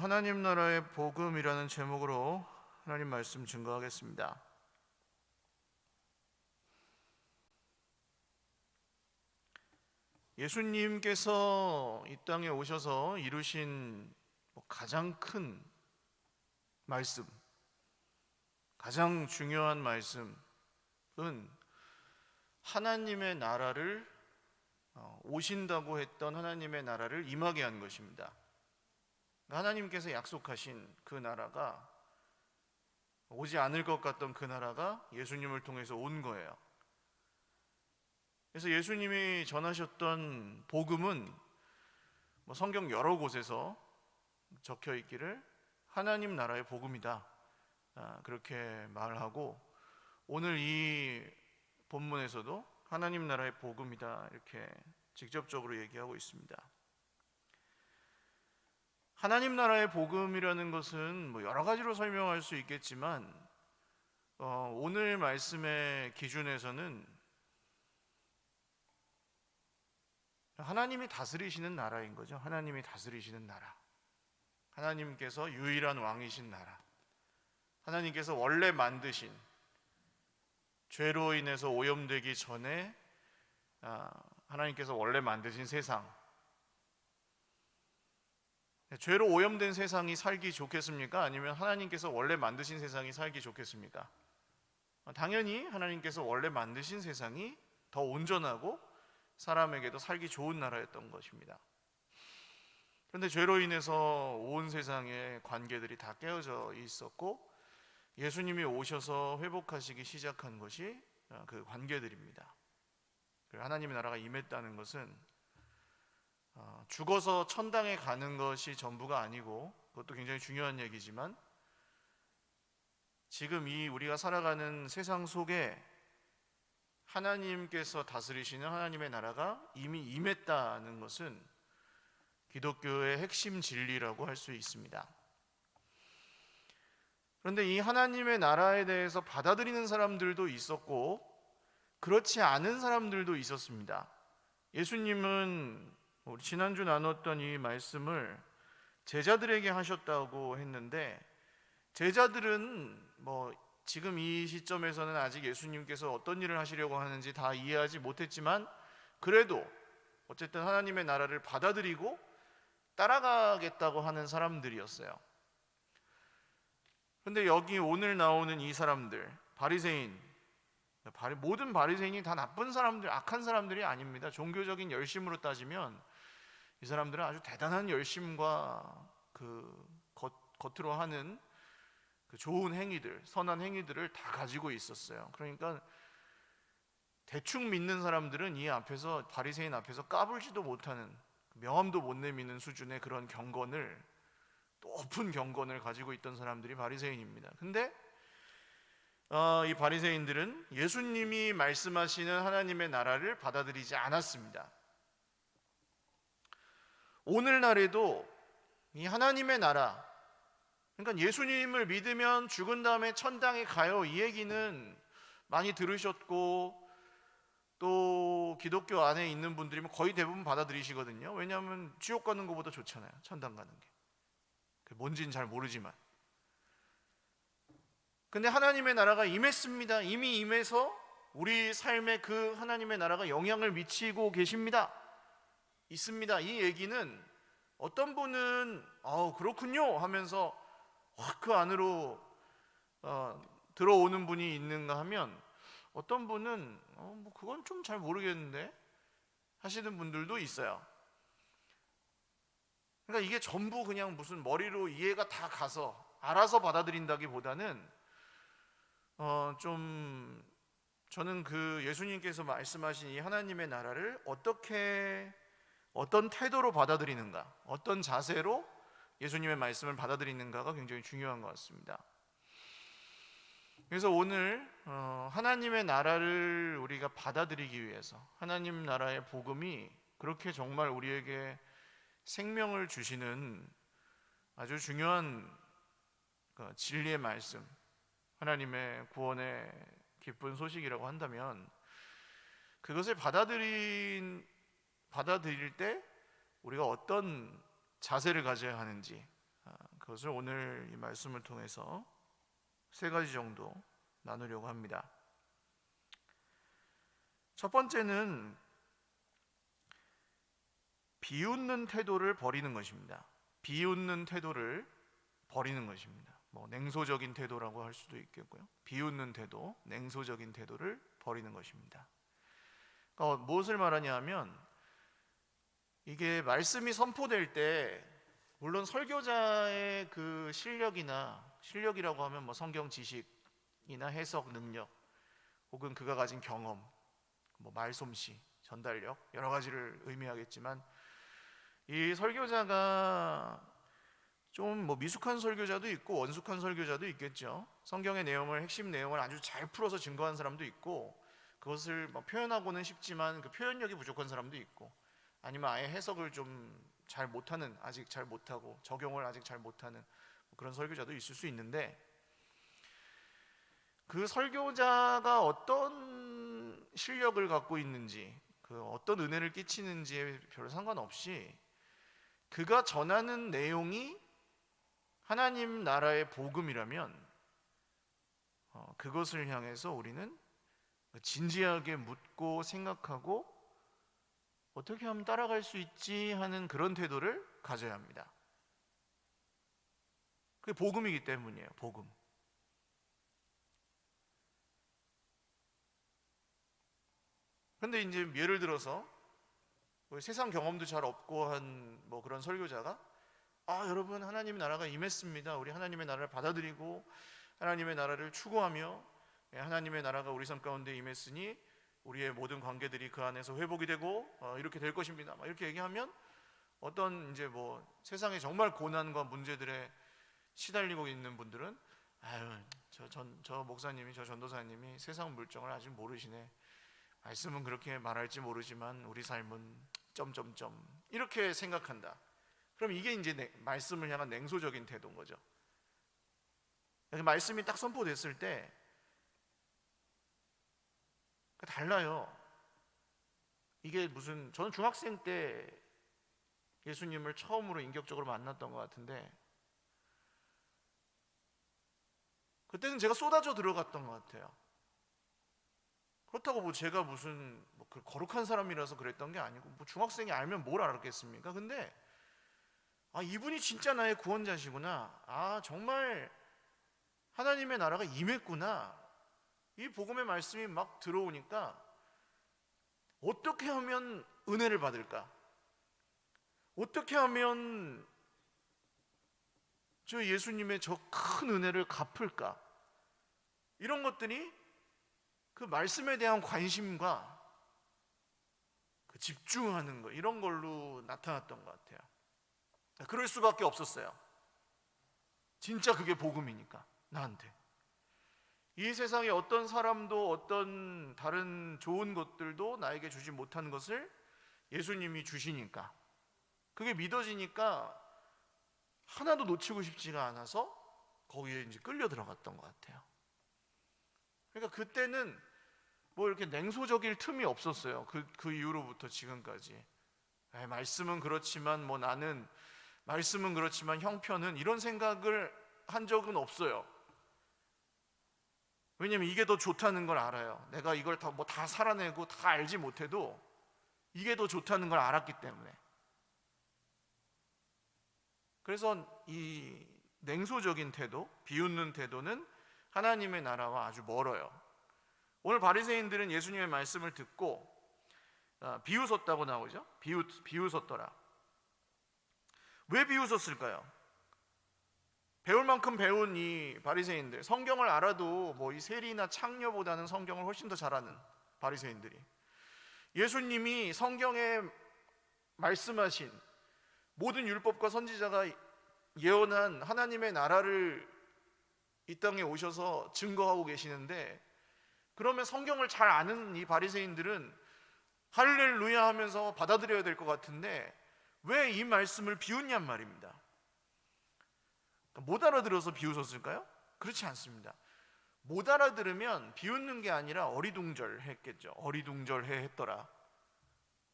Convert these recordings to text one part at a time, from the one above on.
하나님 나라의 복음이라는 제목으로 하나님 말씀 증거하겠습니다. 예수님께서 이 땅에 오셔서 이루신 가장 큰 말씀, 가장 중요한 말씀은 하나님의 나라를 오신다고 했던 하나님의 나라를 임하게 한 것입니다. 하나님께서 약속하신 그 나라가, 오지 않을 것 같던 그 나라가 예수님을 통해서 온 거예요. 그래서 예수님이 전하셨던 복음은 성경 여러 곳에서 적혀 있기를 하나님 나라의 복음이다, 그렇게 말하고, 오늘 이 본문에서도 하나님 나라의 복음이다 이렇게 직접적으로 얘기하고 있습니다. 하나님 나라의 복음이라는 것은 여러 가지로 설명할 수 있겠지만, 오늘 말씀의 기준에서는 하나님이 다스리시는 나라인 거죠. 하나님이 다스리시는 나라, 하나님께서 유일한 왕이신 나라, 하나님께서 원래 만드신, 죄로 인해서 오염되기 전에 하나님께서 원래 만드신 세상, 죄로 오염된 세상이 살기 좋겠습니까? 아니면 하나님께서 원래 만드신 세상이 살기 좋겠습니까? 당연히 하나님께서 원래 만드신 세상이 더 온전하고 사람에게도 살기 좋은 나라였던 것입니다. 그런데 죄로 인해서 온 세상의 관계들이 다 깨어져 있었고, 예수님이 오셔서 회복하시기 시작한 것이 그 관계들입니다. 하나님의 나라가 임했다는 것은 죽어서 천당에 가는 것이 전부가 아니고, 그것도 굉장히 중요한 얘기지만, 지금 이 우리가 살아가는 세상 속에 하나님께서 다스리시는 하나님의 나라가 이미 임했다는 것은 기독교의 핵심 진리라고 할 수 있습니다. 그런데 이 하나님의 나라에 대해서 받아들이는 사람들도 있었고, 그렇지 않은 사람들도 있었습니다. 예수님은 우리 지난주 나눴던 이 말씀을 제자들에게 하셨다고 했는데, 제자들은 지금 이 시점에서는 아직 예수님께서 어떤 일을 하시려고 하는지 다 이해하지 못했지만, 그래도 어쨌든 하나님의 나라를 받아들이고 따라가겠다고 하는 사람들이었어요. 그런데 여기 오늘 나오는 이 사람들, 바리새인, 모든 바리새인이 다 나쁜 사람들, 악한 사람들이 아닙니다. 종교적인 열심으로 따지면 이 사람들은 아주 대단한 열심과 겉으로 하는 그 좋은 행위들, 선한 행위들을 다 가지고 있었어요. 그러니까 대충 믿는 사람들은 이 앞에서, 바리새인 앞에서 까불지도 못하는, 명함도 못 내미는 수준의 그런 경건을, 높은 경건을 가지고 있던 사람들이 바리새인입니다. 근데 이 바리새인들은 예수님이 말씀하시는 하나님의 나라를 받아들이지 않았습니다. 오늘날에도 이 하나님의 나라, 그러니까 예수님을 믿으면 죽은 다음에 천당에 가요, 이 얘기는 많이 들으셨고, 또 기독교 안에 있는 분들이면 거의 대부분 받아들이시거든요. 왜냐하면 지옥 가는 것보다 좋잖아요, 천당 가는 게. 뭔지는 잘 모르지만. 근데 하나님의 나라가 임했습니다. 이미 임해서 우리 삶에 그 하나님의 나라가 영향을 미치고 계십니다. 있습니다. 이 얘기는 어떤 분은 그렇군요 하면서 확 그 안으로 들어오는 분이 있는가 하면, 어떤 분은 그건 좀 잘 모르겠는데 하시는 분들도 있어요. 그러니까 이게 전부 그냥 무슨 머리로 이해가 다 가서 알아서 받아들인다기보다는 저는 그 예수님께서 말씀하신 이 하나님의 나라를 어떤 태도로 받아들이는가, 어떤 자세로 예수님의 말씀을 받아들이는가가 굉장히 중요한 것 같습니다. 그래서 오늘 하나님의 나라를 우리가 받아들이기 위해서, 하나님 나라의 복음이 그렇게 정말 우리에게 생명을 주시는 아주 중요한 진리의 말씀, 하나님의 구원의 기쁜 소식이라고 한다면, 그것을 받아들일 때 우리가 어떤 자세를 가져야 하는지, 그것을 오늘 이 말씀을 통해서 세 가지 정도 나누려고 합니다. 첫 번째는 비웃는 태도를 버리는 것입니다. 비웃는 태도를 버리는 것입니다. 냉소적인 태도라고 할 수도 있겠고요. 비웃는 태도, 냉소적인 태도를 버리는 것입니다. 그러니까 무엇을 말하냐면, 이게 말씀이 선포될 때 물론 설교자의 그 실력이라고 하면 성경 지식이나 해석 능력, 혹은 그가 가진 경험, 말솜씨, 전달력, 여러 가지를 의미하겠지만, 이 설교자가 좀 미숙한 설교자도 있고 원숙한 설교자도 있겠죠. 성경의 내용을, 핵심 내용을 아주 잘 풀어서 증거한 사람도 있고, 그것을 표현하고는 싶지만 그 표현력이 부족한 사람도 있고, 아니면 아예 해석을 좀 잘 못하는, 아직 잘 못하고 적용을 아직 잘 못하는 그런 설교자도 있을 수 있는데, 그 설교자가 어떤 실력을 갖고 있는지, 그 어떤 은혜를 끼치는지에 별 상관없이 그가 전하는 내용이 하나님 나라의 복음이라면 그것을 향해서 우리는 진지하게 묻고 생각하고 어떻게 하면 따라갈 수 있지 하는 그런 태도를 가져야 합니다. 그게 복음이기 때문이에요. 복음. 근데 이제 예를 들어서 세상 경험도 잘 없고 한 그런 설교자가 여러분, 하나님의 나라가 임했습니다. 우리 하나님의 나라를 받아들이고 하나님의 나라를 추구하며 하나님의 나라가 우리 삶 가운데 임했으니 우리의 모든 관계들이 그 안에서 회복이 되고 이렇게 될 것입니다. 이렇게 얘기하면 어떤 이제 세상에 정말 고난과 문제들에 시달리고 있는 분들은 저 목사님이, 저 전도사님이 세상 물정을 아직 모르시네. 말씀은 그렇게 말할지 모르지만 우리 삶은 점점점 이렇게 생각한다. 그럼 이게 이제 말씀을 향한 냉소적인 태도인 거죠. 말씀이 딱 선포됐을 때 달라요. 이게 저는 중학생 때 예수님을 처음으로 인격적으로 만났던 것 같은데, 그때는 제가 쏟아져 들어갔던 것 같아요. 그렇다고 제가 무슨 거룩한 사람이라서 그랬던 게 아니고, 중학생이 알면 뭘 알았겠습니까? 근데 이분이 진짜 나의 구원자시구나, 정말 하나님의 나라가 임했구나, 이 복음의 말씀이 막 들어오니까 어떻게 하면 은혜를 받을까? 어떻게 하면 저 예수님의 저 큰 은혜를 갚을까? 이런 것들이 그 말씀에 대한 관심과 그 집중하는 거, 이런 걸로 나타났던 것 같아요. 그럴 수밖에 없었어요. 진짜 그게 복음이니까, 나한테. 이 세상에 어떤 사람도 어떤 다른 좋은 것들도 나에게 주지 못한 것을 예수님이 주시니까, 그게 믿어지니까 하나도 놓치고 싶지가 않아서 거기에 이제 끌려 들어갔던 것 같아요. 그러니까 그때는 이렇게 냉소적일 틈이 없었어요. 그 이후로부터 지금까지. 말씀은 그렇지만 나는, 말씀은 그렇지만 형편은, 이런 생각을 한 적은 없어요. 왜냐면 이게 더 좋다는 걸 알아요. 내가 이걸 다 살아내고 다 알지 못해도 이게 더 좋다는 걸 알았기 때문에. 그래서 이 냉소적인 태도, 비웃는 태도는 하나님의 나라와 아주 멀어요. 오늘 바리새인들은 예수님의 말씀을 듣고 비웃었다고 나오죠. 비웃었더라. 왜 비웃었을까요? 배울 만큼 배운 이 바리새인들, 성경을 알아도 이 세리나 창녀보다는 성경을 훨씬 더 잘 아는 바리새인들이, 예수님이 성경에 말씀하신 모든 율법과 선지자가 예언한 하나님의 나라를 이 땅에 오셔서 증거하고 계시는데, 그러면 성경을 잘 아는 이 바리새인들은 할렐루야 하면서 받아들여야 될 것 같은데 왜 이 말씀을 비웃냔 말입니다. 못 알아들어서 비웃었을까요? 그렇지 않습니다. 못 알아들으면 비웃는 게 아니라 어리둥절했겠죠. 어리둥절해 했더라.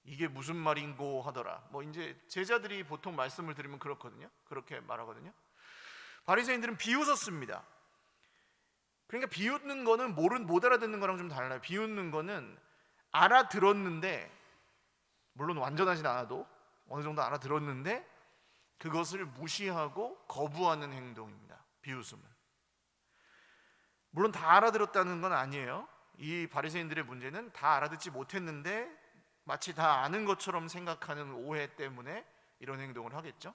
이게 무슨 말인고 하더라. 이제 제자들이 보통 말씀을 들으면 그렇거든요. 그렇게 말하거든요. 바리새인들은 비웃었습니다. 그러니까 비웃는 거는 못 알아듣는 거랑 좀 달라요. 비웃는 거는 알아들었는데, 물론 완전하진 않아도 어느 정도 알아들었는데 그것을 무시하고 거부하는 행동입니다. 비웃음은. 물론 다 알아들었다는 건 아니에요. 이 바리새인들의 문제는 다 알아듣지 못했는데 마치 다 아는 것처럼 생각하는 오해 때문에 이런 행동을 하겠죠.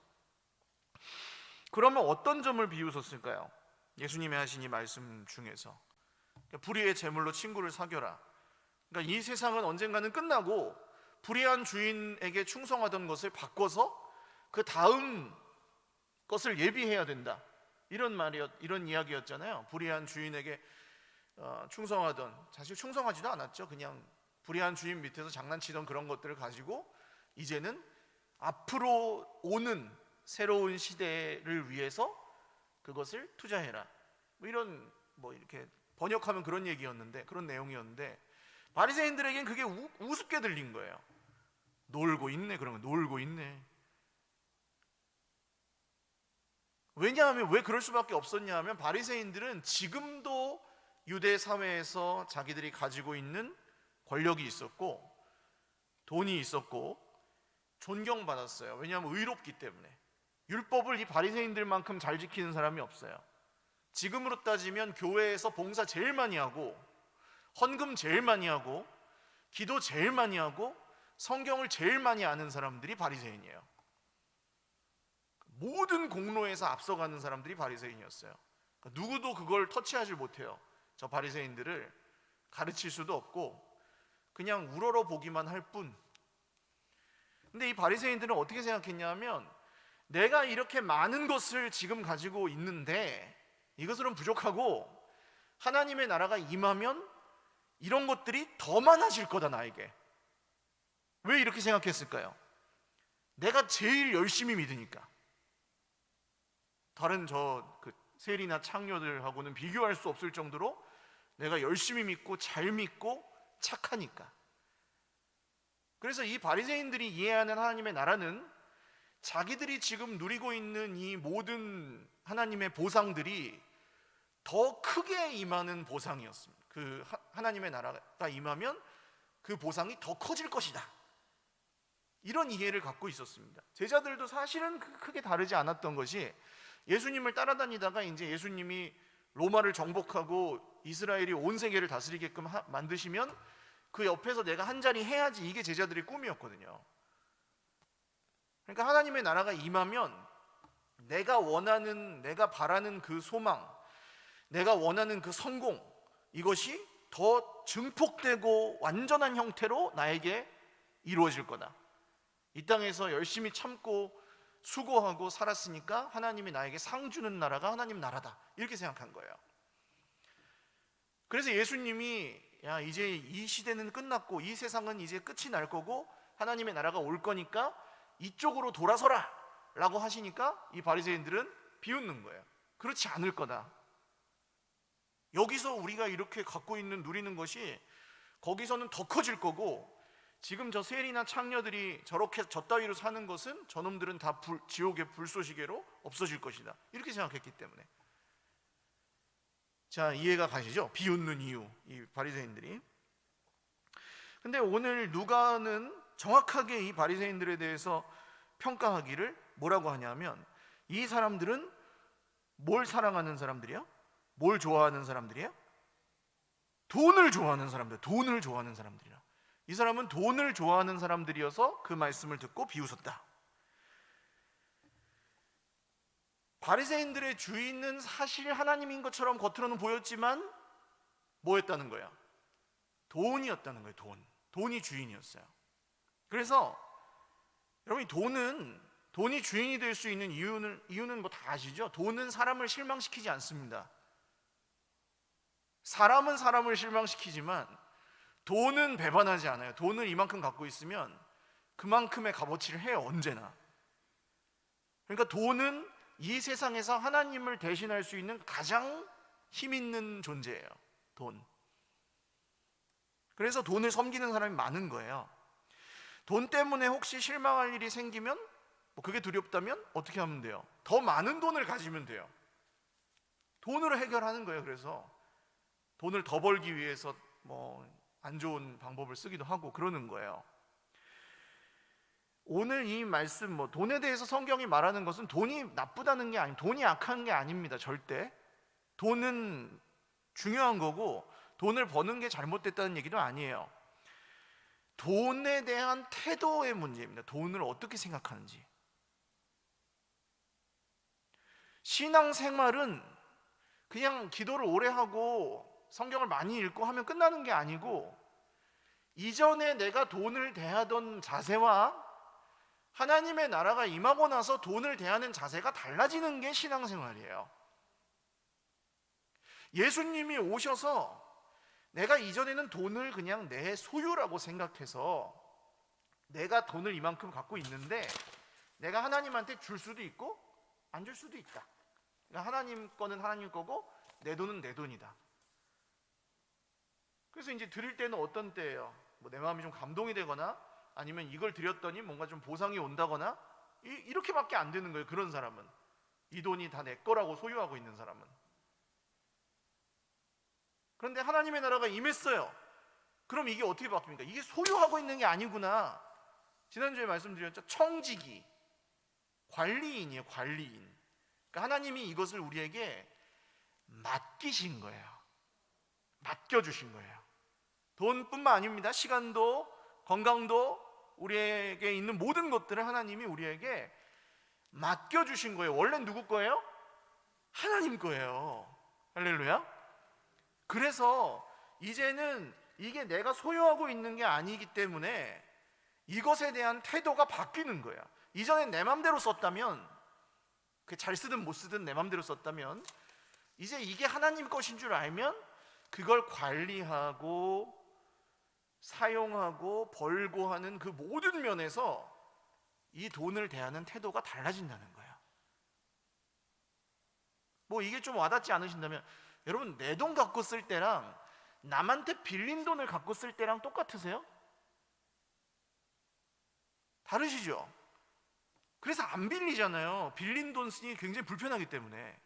그러면 어떤 점을 비웃었을까요? 예수님이 하신 이 말씀 중에서 불의의 재물로 친구를 사겨라. 그러니까 이 세상은 언젠가는 끝나고 불의한 주인에게 충성하던 것을 바꿔서 그 다음 것을 예비해야 된다. 이런 이야기였잖아요. 불의한 주인에게 충성하던, 사실 충성하지도 않았죠. 그냥 불의한 주인 밑에서 장난치던 그런 것들을 가지고 이제는 앞으로 오는 새로운 시대를 위해서 그것을 투자해라. 이런 이렇게 번역하면 그런 얘기였는데, 그런 내용이었는데 바리새인들에겐 그게 우습게 들린 거예요. 놀고 있네. 그러면 놀고 있네. 왜냐하면 왜 그럴 수밖에 없었냐 하면 바리새인들은 지금도 유대 사회에서 자기들이 가지고 있는 권력이 있었고 돈이 있었고 존경받았어요. 왜냐하면 의롭기 때문에. 율법을 이 바리새인들만큼 잘 지키는 사람이 없어요. 지금으로 따지면 교회에서 봉사 제일 많이 하고 헌금 제일 많이 하고 기도 제일 많이 하고 성경을 제일 많이 아는 사람들이 바리새인이에요. 모든 공로에서 앞서가는 사람들이 바리새인이었어요. 그러니까 누구도 그걸 터치하지 못해요. 저 바리새인들을 가르칠 수도 없고 그냥 우러러 보기만 할 뿐. 근데 이 바리새인들은 어떻게 생각했냐면 내가 이렇게 많은 것을 지금 가지고 있는데 이것으로는 부족하고 하나님의 나라가 임하면 이런 것들이 더 많아질 거다 나에게. 왜 이렇게 생각했을까요? 내가 제일 열심히 믿으니까. 다른 세리나 창녀들하고는 비교할 수 없을 정도로 내가 열심히 믿고 잘 믿고 착하니까. 그래서 이 바리새인들이 이해하는 하나님의 나라는 자기들이 지금 누리고 있는 이 모든 하나님의 보상들이 더 크게 임하는 보상이었습니다. 그 하나님의 나라가 임하면 그 보상이 더 커질 것이다. 이런 이해를 갖고 있었습니다. 제자들도 사실은 크게 다르지 않았던 것이 예수님을 따라다니다가 이제 예수님이 로마를 정복하고 이스라엘이 온 세계를 다스리게끔 만드시면 그 옆에서 내가 한 자리 해야지, 이게 제자들의 꿈이었거든요. 그러니까 하나님의 나라가 임하면 내가 원하는, 내가 바라는 그 소망, 내가 원하는 그 성공, 이것이 더 증폭되고 완전한 형태로 나에게 이루어질 거다. 이 땅에서 열심히 참고 수고하고 살았으니까 하나님이 나에게 상 주는 나라가 하나님 나라다, 이렇게 생각한 거예요. 그래서 예수님이 이제 이 시대는 끝났고 이 세상은 이제 끝이 날 거고 하나님의 나라가 올 거니까 이쪽으로 돌아서라 라고 하시니까 이 바리새인들은 비웃는 거예요. 그렇지 않을 거다. 여기서 우리가 이렇게 갖고 있는 누리는 것이 거기서는 더 커질 거고, 지금 저 세리나 창녀들이 저렇게 저 따위로 사는 것은 저놈들은 다 지옥의 불쏘시개로 없어질 것이다, 이렇게 생각했기 때문에. 자, 이해가 가시죠? 비웃는 이유, 이 바리새인들이. 근데 오늘 누가는 정확하게 이 바리새인들에 대해서 평가하기를 뭐라고 하냐면, 이 사람들은 뭘 사랑하는 사람들이야? 뭘 좋아하는 사람들이야? 돈을 좋아하는 사람들, 돈을 좋아하는 사람들이라. 이 사람은 돈을 좋아하는 사람들이어서 그 말씀을 듣고 비웃었다. 바리새인들의 주인은 사실 하나님인 것처럼 겉으로는 보였지만 뭐였다는 거야? 돈이었다는 거예요. 돈이 주인이었어요. 그래서 여러분, 돈이 주인이 될 수 있는 이유는 뭐 다 아시죠? 돈은 사람을 실망시키지 않습니다. 사람은 사람을 실망시키지만 돈은 배반하지 않아요. 돈을 이만큼 갖고 있으면 그만큼의 값어치를 해요, 언제나. 그러니까 돈은 이 세상에서 하나님을 대신할 수 있는 가장 힘 있는 존재예요, 돈. 그래서 돈을 섬기는 사람이 많은 거예요. 돈 때문에 혹시 실망할 일이 생기면, 그게 두렵다면 어떻게 하면 돼요? 더 많은 돈을 가지면 돼요. 돈으로 해결하는 거예요. 그래서 돈을 더 벌기 위해서 뭐 안 좋은 방법을 쓰기도 하고 그러는 거예요. 오늘 이 말씀, 뭐 돈에 대해서 성경이 말하는 것은 돈이 나쁘다는 게 아니, 돈이 악한 게 아닙니다. 절대. 돈은 중요한 거고 돈을 버는 게 잘못됐다는 얘기도 아니에요. 돈에 대한 태도의 문제입니다. 돈을 어떻게 생각하는지. 신앙생활은 그냥 기도를 오래 하고 성경을 많이 읽고 하면 끝나는 게 아니고, 이전에 내가 돈을 대하던 자세와 하나님의 나라가 임하고 나서 돈을 대하는 자세가 달라지는 게 신앙생활이에요. 예수님이 오셔서 내가 이전에는 돈을 그냥 내 소유라고 생각해서 내가 돈을 이만큼 갖고 있는데 내가 하나님한테 줄 수도 있고 안 줄 수도 있다. 그러니까 하나님 거는 하나님 거고 내 돈은 내 돈이다. 그래서 이제 드릴 때는 어떤 때예요? 뭐 내 마음이 좀 감동이 되거나 아니면 이걸 드렸더니 뭔가 좀 보상이 온다거나 이렇게밖에 안 되는 거예요. 그런 사람은, 이 돈이 다 내 거라고 소유하고 있는 사람은. 그런데 하나님의 나라가 임했어요. 그럼 이게 어떻게 바뀝니까? 이게 소유하고 있는 게 아니구나. 지난주에 말씀드렸죠. 청지기, 관리인이에요. 관리인. 그러니까 하나님이 이것을 우리에게 맡기신 거예요. 맡겨주신 거예요. 돈뿐만 아닙니다. 시간도, 건강도, 우리에게 있는 모든 것들을 하나님이 우리에게 맡겨주신 거예요. 원래 누구 거예요? 하나님 거예요. 할렐루야. 그래서 이제는 이게 내가 소유하고 있는 게 아니기 때문에 이것에 대한 태도가 바뀌는 거야. 이전엔 내 맘대로 썼다면, 잘 쓰든 못 쓰든 내 맘대로 썼다면, 이제 이게 하나님 것인 줄 알면 그걸 관리하고 사용하고 벌고 하는 그 모든 면에서 이 돈을 대하는 태도가 달라진다는 거예요. 뭐 이게 좀 와닿지 않으신다면, 여러분 내 돈 갖고 쓸 때랑 남한테 빌린 돈을 갖고 쓸 때랑 똑같으세요? 다르시죠? 그래서 안 빌리잖아요. 빌린 돈 쓰기 굉장히 불편하기 때문에.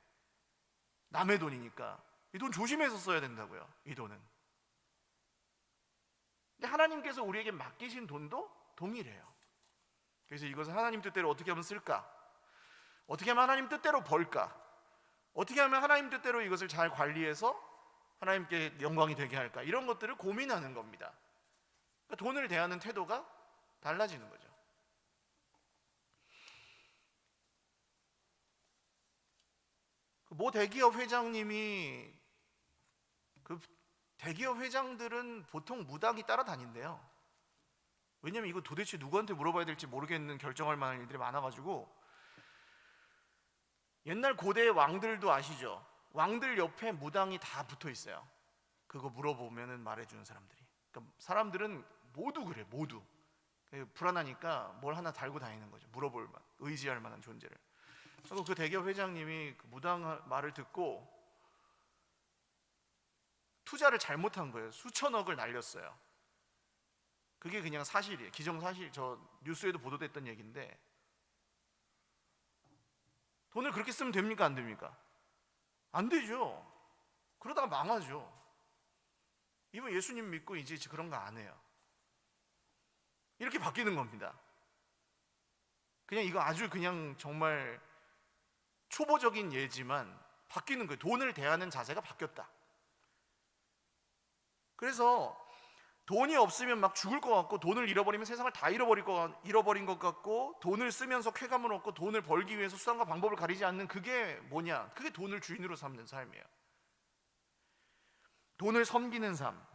남의 돈이니까 이 돈 조심해서 써야 된다고요. 이 돈은. 근데 하나님께서 우리에게 맡기신 돈도 동일해요. 그래서 이것을 하나님 뜻대로 어떻게 하면 쓸까? 어떻게 하면 하나님 뜻대로 벌까? 어떻게 하면 하나님 뜻대로 이것을 잘 관리해서 하나님께 영광이 되게 할까? 이런 것들을 고민하는 겁니다. 그러니까 돈을 대하는 태도가 달라지는 거죠. 모 대기업 회장님이, 그 대기업 회장들은 보통 무당이 따라다닌대요. 왜냐면 이거 도대체 누구한테 물어봐야 될지 모르겠는, 결정할 만한 일들이 많아가지고. 옛날 고대의 왕들도 아시죠? 왕들 옆에 무당이 다 붙어 있어요. 그거 물어보면은 말해주는 사람들이. 그러니까 사람들은 모두 그래, 모두. 불안하니까 뭘 하나 달고 다니는 거죠. 물어볼 만, 의지할 만한 존재를. 그리고 그 대기업 회장님이 그 무당 말을 듣고 투자를 잘못한 거예요. 수천억을 날렸어요. 그게 그냥 사실이에요. 기정사실. 저 뉴스에도 보도됐던 얘기인데, 돈을 그렇게 쓰면 됩니까? 안 됩니까? 안 되죠. 그러다가 망하죠. 이번 예수님 믿고 이제 그런 거 안 해요. 이렇게 바뀌는 겁니다. 그냥 이거 아주 그냥 정말 초보적인 예지만 바뀌는 거예요. 돈을 대하는 자세가 바뀌었다. 그래서 돈이 없으면 막 죽을 것 같고, 돈을 잃어버리면 세상을 다 잃어버린 것 같고, 돈을 쓰면서 쾌감을 얻고 돈을 벌기 위해서 수단과 방법을 가리지 않는, 그게 뭐냐? 그게 돈을 주인으로 삼는 삶이에요. 돈을 섬기는 삶.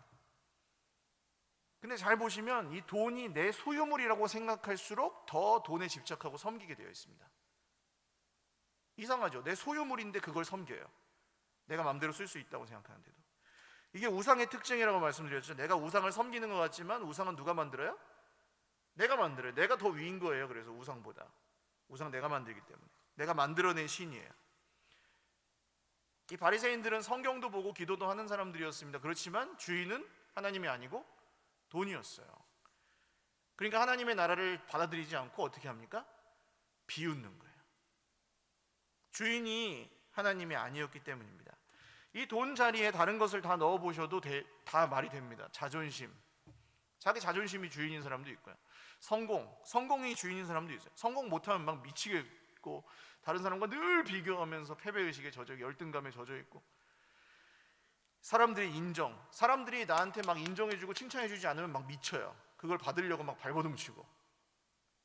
근데 잘 보시면 이 돈이 내 소유물이라고 생각할수록 더 돈에 집착하고 섬기게 되어 있습니다. 이상하죠? 내 소유물인데 그걸 섬겨요. 내가 마음대로 쓸 수 있다고 생각하는데도. 이게 우상의 특징이라고 말씀드렸죠. 내가 우상을 섬기는 것 같지만 우상은 누가 만들어요? 내가 만들어요. 내가 더 위인 거예요. 그래서 우상보다. 우상 내가 만들기 때문에. 내가 만들어낸 신이에요. 이 바리새인들은 성경도 보고 기도도 하는 사람들이었습니다. 그렇지만 주인은 하나님이 아니고 돈이었어요. 그러니까 하나님의 나라를 받아들이지 않고 어떻게 합니까? 비웃는 거예요. 주인이 하나님이 아니었기 때문입니다. 이 돈 자리에 다른 것을 다 넣어 보셔도 다 말이 됩니다. 자존심, 자기 자존심이 주인인 사람도 있고요. 성공이 주인인 사람도 있어요. 성공 못하면 막 미치겠고, 다른 사람과 늘 비교하면서 패배의식에 젖어 열등감에 젖어 있고, 사람들이 나한테 막 인정해주고 칭찬해주지 않으면 막 미쳐요. 그걸 받으려고 막 발버둥치고.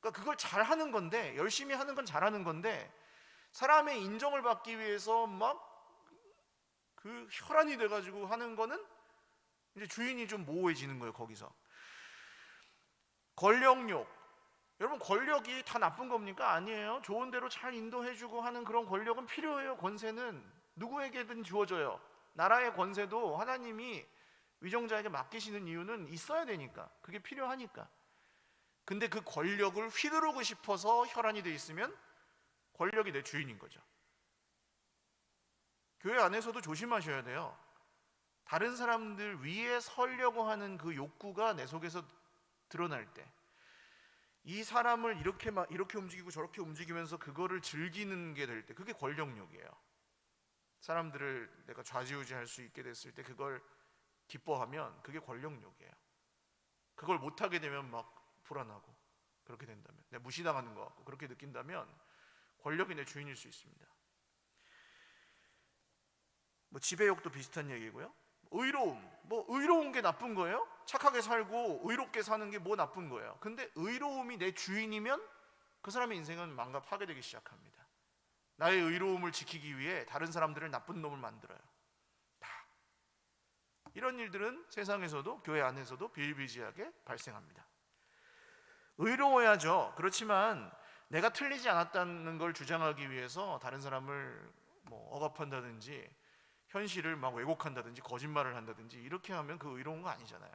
그러니까 그걸 잘하는 건데, 열심히 하는 건 잘하는 건데, 사람의 인정을 받기 위해서 막 그 혈안이 돼가지고 하는 거는 이제 주인이 좀 모호해지는 거예요. 거기서 권력욕, 여러분 권력이 다 나쁜 겁니까? 아니에요. 좋은 대로 잘 인도해주고 하는 그런 권력은 필요해요. 권세는 누구에게든 주어져요. 나라의 권세도 하나님이 위정자에게 맡기시는 이유는 있어야 되니까, 그게 필요하니까. 근데 그 권력을 휘두르고 싶어서 혈안이 돼 있으면 권력이 내 주인인 거죠. 교회 안에서도 조심하셔야 돼요. 다른 사람들 위에 서려고 하는 그 욕구가 내 속에서 드러날 때, 이 사람을 이렇게 움직이고 저렇게 움직이면서 그거를 즐기는 게 될 때, 그게 권력욕이에요. 사람들을 내가 좌지우지할 수 있게 됐을 때 그걸 기뻐하면 그게 권력욕이에요. 그걸 못하게 되면 막 불안하고, 그렇게 된다면 내가 무시당하는 것 같고 그렇게 느낀다면 권력이 내 주인일 수 있습니다. 지배욕도 비슷한 얘기고요. 의로운 게 나쁜 거예요? 착하게 살고 의롭게 사는 게 뭐 나쁜 거예요? 근데 의로움이 내 주인이면 그 사람의 인생은 파괴되기 시작합니다. 나의 의로움을 지키기 위해 다른 사람들을 나쁜 놈을 만들어요. 다 이런 일들은 세상에서도 교회 안에서도 비일비재하게 발생합니다. 의로워야죠. 그렇지만 내가 틀리지 않았다는 걸 주장하기 위해서 다른 사람을 억압한다든지 현실을 막 왜곡한다든지 거짓말을 한다든지 이렇게 하면 그 의로운 거 아니잖아요.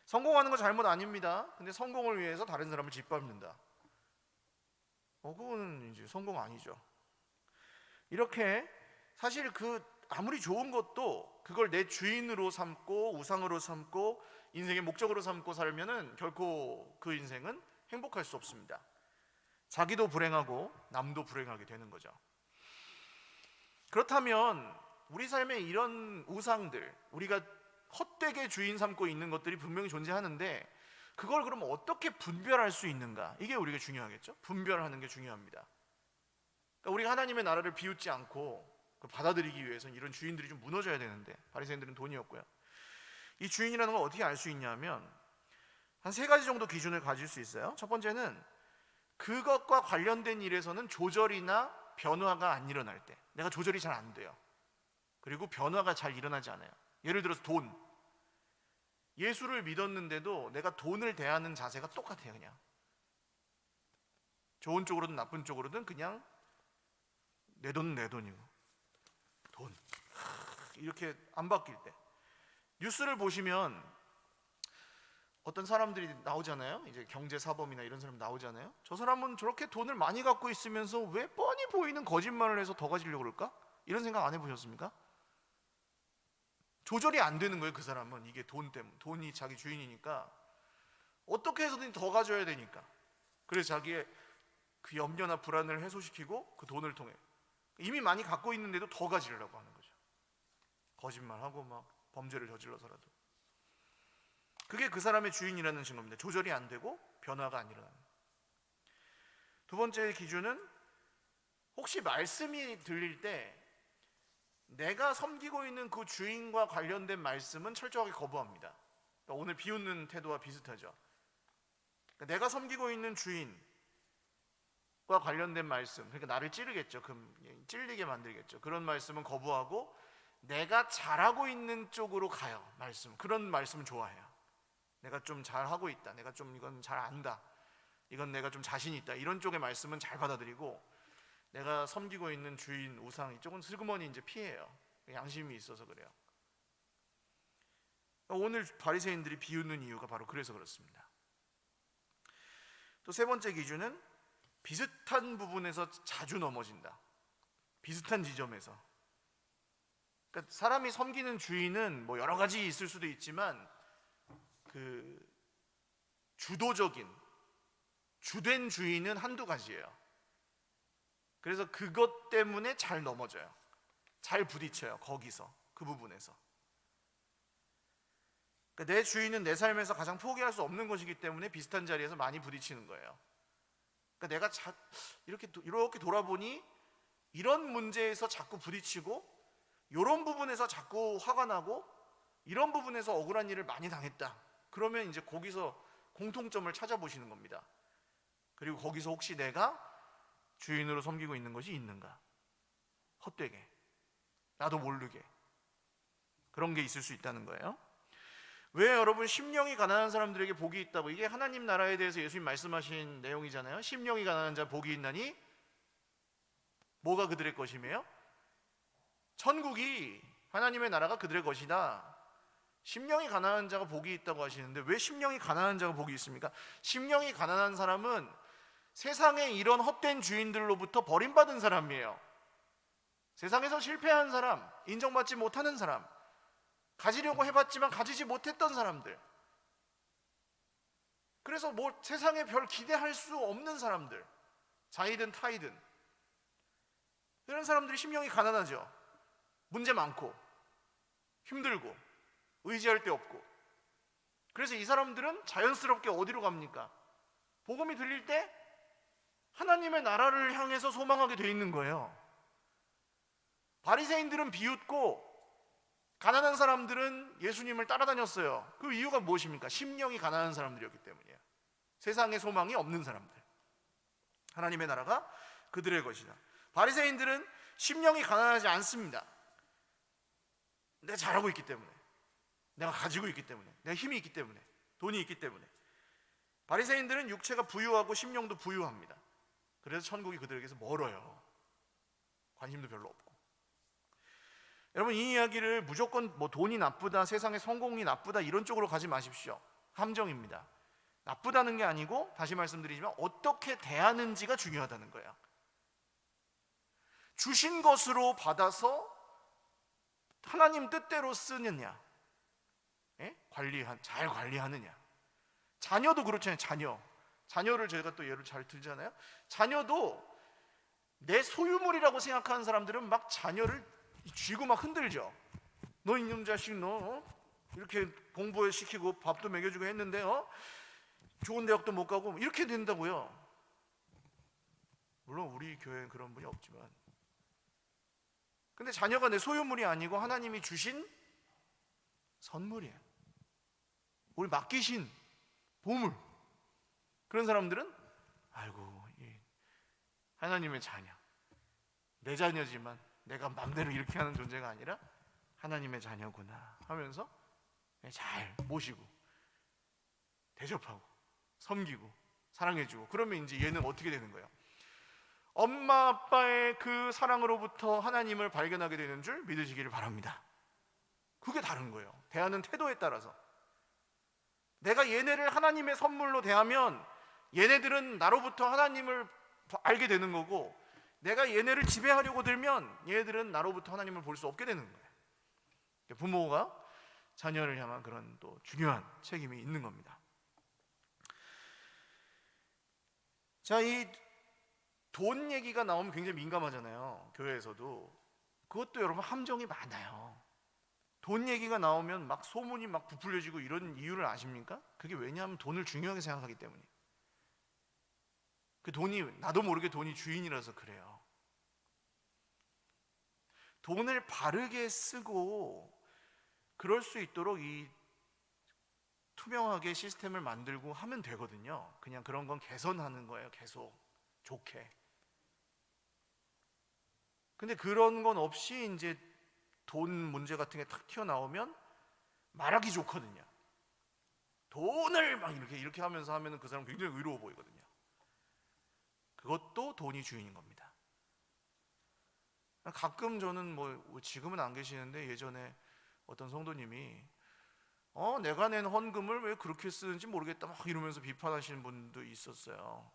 성공하는 거 잘못 아닙니다. 근데 성공을 위해서 다른 사람을 짓밟는다, 그거는 이제 성공 아니죠. 이렇게 사실 아무리 좋은 것도 그걸 내 주인으로 삼고 우상으로 삼고 인생의 목적으로 삼고 살면은 결코 그 인생은 행복할 수 없습니다. 자기도 불행하고 남도 불행하게 되는 거죠. 그렇다면 우리 삶에 이런 우상들, 우리가 헛되게 주인 삼고 있는 것들이 분명히 존재하는데, 그걸 그럼 어떻게 분별할 수 있는가? 이게 우리가 중요하겠죠. 분별하는 게 중요합니다. 그러니까 우리가 하나님의 나라를 비웃지 않고 받아들이기 위해서는 이런 주인들이 좀 무너져야 되는데, 바리새인들은 돈이었고요. 이 주인이라는 걸 어떻게 알 수 있냐면 한 3가지 정도 기준을 가질 수 있어요. 첫 번째는 그것과 관련된 일에서는 조절이나 변화가 안 일어날 때, 내가 조절이 잘 안 돼요. 그리고 변화가 잘 일어나지 않아요. 예를 들어서 돈, 예수를 믿었는데도 내가 돈을 대하는 자세가 똑같아요. 그냥 좋은 쪽으로든 나쁜 쪽으로든 그냥 내 돈은 내 돈이고, 돈 이렇게 안 바뀔 때, 뉴스를 보시면 어떤 사람들이 나오잖아요. 이제 경제사범이나 이런 사람 나오잖아요. 저 사람은 저렇게 돈을 많이 갖고 있으면서 왜 뻔히 보이는 거짓말을 해서 더 가지려고 그럴까? 이런 생각 안 해보셨습니까? 조절이 안 되는 거예요. 그 사람은 이게 돈 때문에, 돈이 자기 주인이니까 어떻게 해서든 더 가져야 되니까, 그래서 자기의 그 염려나 불안을 해소시키고 그 돈을 통해 이미 많이 갖고 있는데도 더 가지려고 하는 거죠. 거짓말하고 막 범죄를 저질러서라도. 그게 그 사람의 주인이라는 증거입니다. 조절이 안 되고 변화가 안 일어나는. 두 번째 기준은 혹시 말씀이 들릴 때 내가 섬기고 있는 그 주인과 관련된 말씀은 철저하게 거부합니다. 그러니까 오늘 비웃는 태도와 비슷하죠. 그러니까 내가 섬기고 있는 주인과 관련된 말씀, 그러니까 나를 찌르겠죠. 찔리게 만들겠죠. 그런 말씀은 거부하고 내가 잘하고 있는 쪽으로 가요. 그런 말씀은 좋아해요. 내가 좀 잘하고 있다, 내가 좀 이건 잘 안다, 이건 내가 좀 자신 있다, 이런 쪽의 말씀은 잘 받아들이고, 내가 섬기고 있는 주인, 우상 이쪽은 슬그머니 이제 피해요. 양심이 있어서 그래요. 오늘 바리새인들이 비웃는 이유가 바로 그래서 그렇습니다. 또 3번째 기준은 비슷한 부분에서 자주 넘어진다. 비슷한 지점에서. 그러니까 사람이 섬기는 주인은 여러 가지 있을 수도 있지만 주된 주인은 한두 가지예요. 그래서 그것 때문에 잘 넘어져요. 잘 부딪혀요. 거기서, 그 부분에서. 그러니까 내 주인은 내 삶에서 가장 포기할 수 없는 것이기 때문에 비슷한 자리에서 많이 부딪히는 거예요. 그러니까 내가 이렇게 돌아보니 이런 문제에서 자꾸 부딪히고, 이런 부분에서 자꾸 화가 나고, 이런 부분에서 억울한 일을 많이 당했다. 그러면 이제 거기서 공통점을 찾아보시는 겁니다. 그리고 거기서 혹시 내가 주인으로 섬기고 있는 것이 있는가? 헛되게, 나도 모르게 그런 게 있을 수 있다는 거예요. 왜 여러분 심령이 가난한 사람들에게 복이 있다고, 이게 하나님 나라에 대해서 예수님 말씀하신 내용이잖아요. 심령이 가난한 자 복이 있나니 뭐가 그들의 것이며요? 천국이, 하나님의 나라가 그들의 것이다. 심령이 가난한 자가 복이 있다고 하시는데 왜 심령이 가난한 자가 복이 있습니까? 심령이 가난한 사람은 세상에 이런 헛된 주인들로부터 버림받은 사람이에요. 세상에서 실패한 사람, 인정받지 못하는 사람, 가지려고 해봤지만 가지지 못했던 사람들, 그래서 뭐 세상에 별 기대할 수 없는 사람들, 자이든 타이든, 이런 사람들이 심령이 가난하죠. 문제 많고 힘들고 의지할 데 없고. 그래서 이 사람들은 자연스럽게 어디로 갑니까? 복음이 들릴 때 하나님의 나라를 향해서 소망하게 돼 있는 거예요. 바리새인들은 비웃고 가난한 사람들은 예수님을 따라다녔어요. 그 이유가 무엇입니까? 심령이 가난한 사람들이었기 때문이에요. 세상에 소망이 없는 사람들, 하나님의 나라가 그들의 것이다. 바리새인들은 심령이 가난하지 않습니다. 내가 잘하고 있기 때문에, 내가 가지고 있기 때문에, 내가 힘이 있기 때문에, 돈이 있기 때문에. 바리새인들은 육체가 부유하고 심령도 부유합니다. 그래서 천국이 그들에게서 멀어요. 관심도 별로 없고. 여러분, 이 이야기를 무조건 뭐 돈이 나쁘다, 세상의 성공이 나쁘다 이런 쪽으로 가지 마십시오. 함정입니다. 나쁘다는 게 아니고, 다시 말씀드리지만 어떻게 대하는지가 중요하다는 거예요. 주신 것으로 받아서 하나님 뜻대로 쓰느냐, 잘 관리하느냐. 자녀도 그렇잖아요. 자녀를 저희가 또 예를 잘 들잖아요. 자녀도 내 소유물이라고 생각하는 사람들은 막 자녀를 쥐고 막 흔들죠. 너 이놈 자식, 너 이렇게 공부시키고 밥도 먹여주고 했는데 좋은 대학도 못 가고 이렇게 된다고요. 물론 우리 교회는 그런 분이 없지만, 근데 자녀가 내 소유물이 아니고 하나님이 주신 선물이에요. 우리 맡기신 보물. 그런 사람들은 아이고, 하나님의 자녀, 내 자녀지만 내가 맘대로 이렇게 하는 존재가 아니라 하나님의 자녀구나 하면서 잘 모시고 대접하고 섬기고 사랑해주고. 그러면 이제 얘는 어떻게 되는 거예요? 엄마 아빠의 그 사랑으로부터 하나님을 발견하게 되는 줄 믿으시기를 바랍니다. 그게 다른 거예요. 대하는 태도에 따라서. 내가 얘네를 하나님의 선물로 대하면 얘네들은 나로부터 하나님을 알게 되는 거고, 내가 얘네를 지배하려고 들면 얘네들은 나로부터 하나님을 볼 수 없게 되는 거예요. 부모가 자녀를 향한 그런 또 중요한 책임이 있는 겁니다. 자, 이 돈 얘기가 나오면 굉장히 민감하잖아요. 교회에서도. 그것도 여러분 함정이 많아요. 돈 얘기가 나오면 막 소문이 막 부풀려지고 이런 이유를 아십니까? 그게 왜냐하면 돈을 중요하게 생각하기 때문이에요. 그 돈이, 나도 모르게 돈이 주인이라서 그래요. 돈을 바르게 쓰고 그럴 수 있도록 이 투명하게 시스템을 만들고 하면 되거든요. 그냥 그런 건 개선하는 거예요. 계속 좋게. 근데 그런 건 없이 이제 돈 문제 같은 게 탁 튀어나오면 말하기 좋거든요. 돈을 막 이렇게 하면서 하면 그 사람 굉장히 의로워 보이거든요. 그것도 돈이 주인인 겁니다. 가끔 저는 뭐 지금은 안 계시는데 예전에 어떤 성도님이 내가 낸 헌금을 왜 그렇게 쓰는지 모르겠다 막 이러면서 비판하시는 분도 있었어요.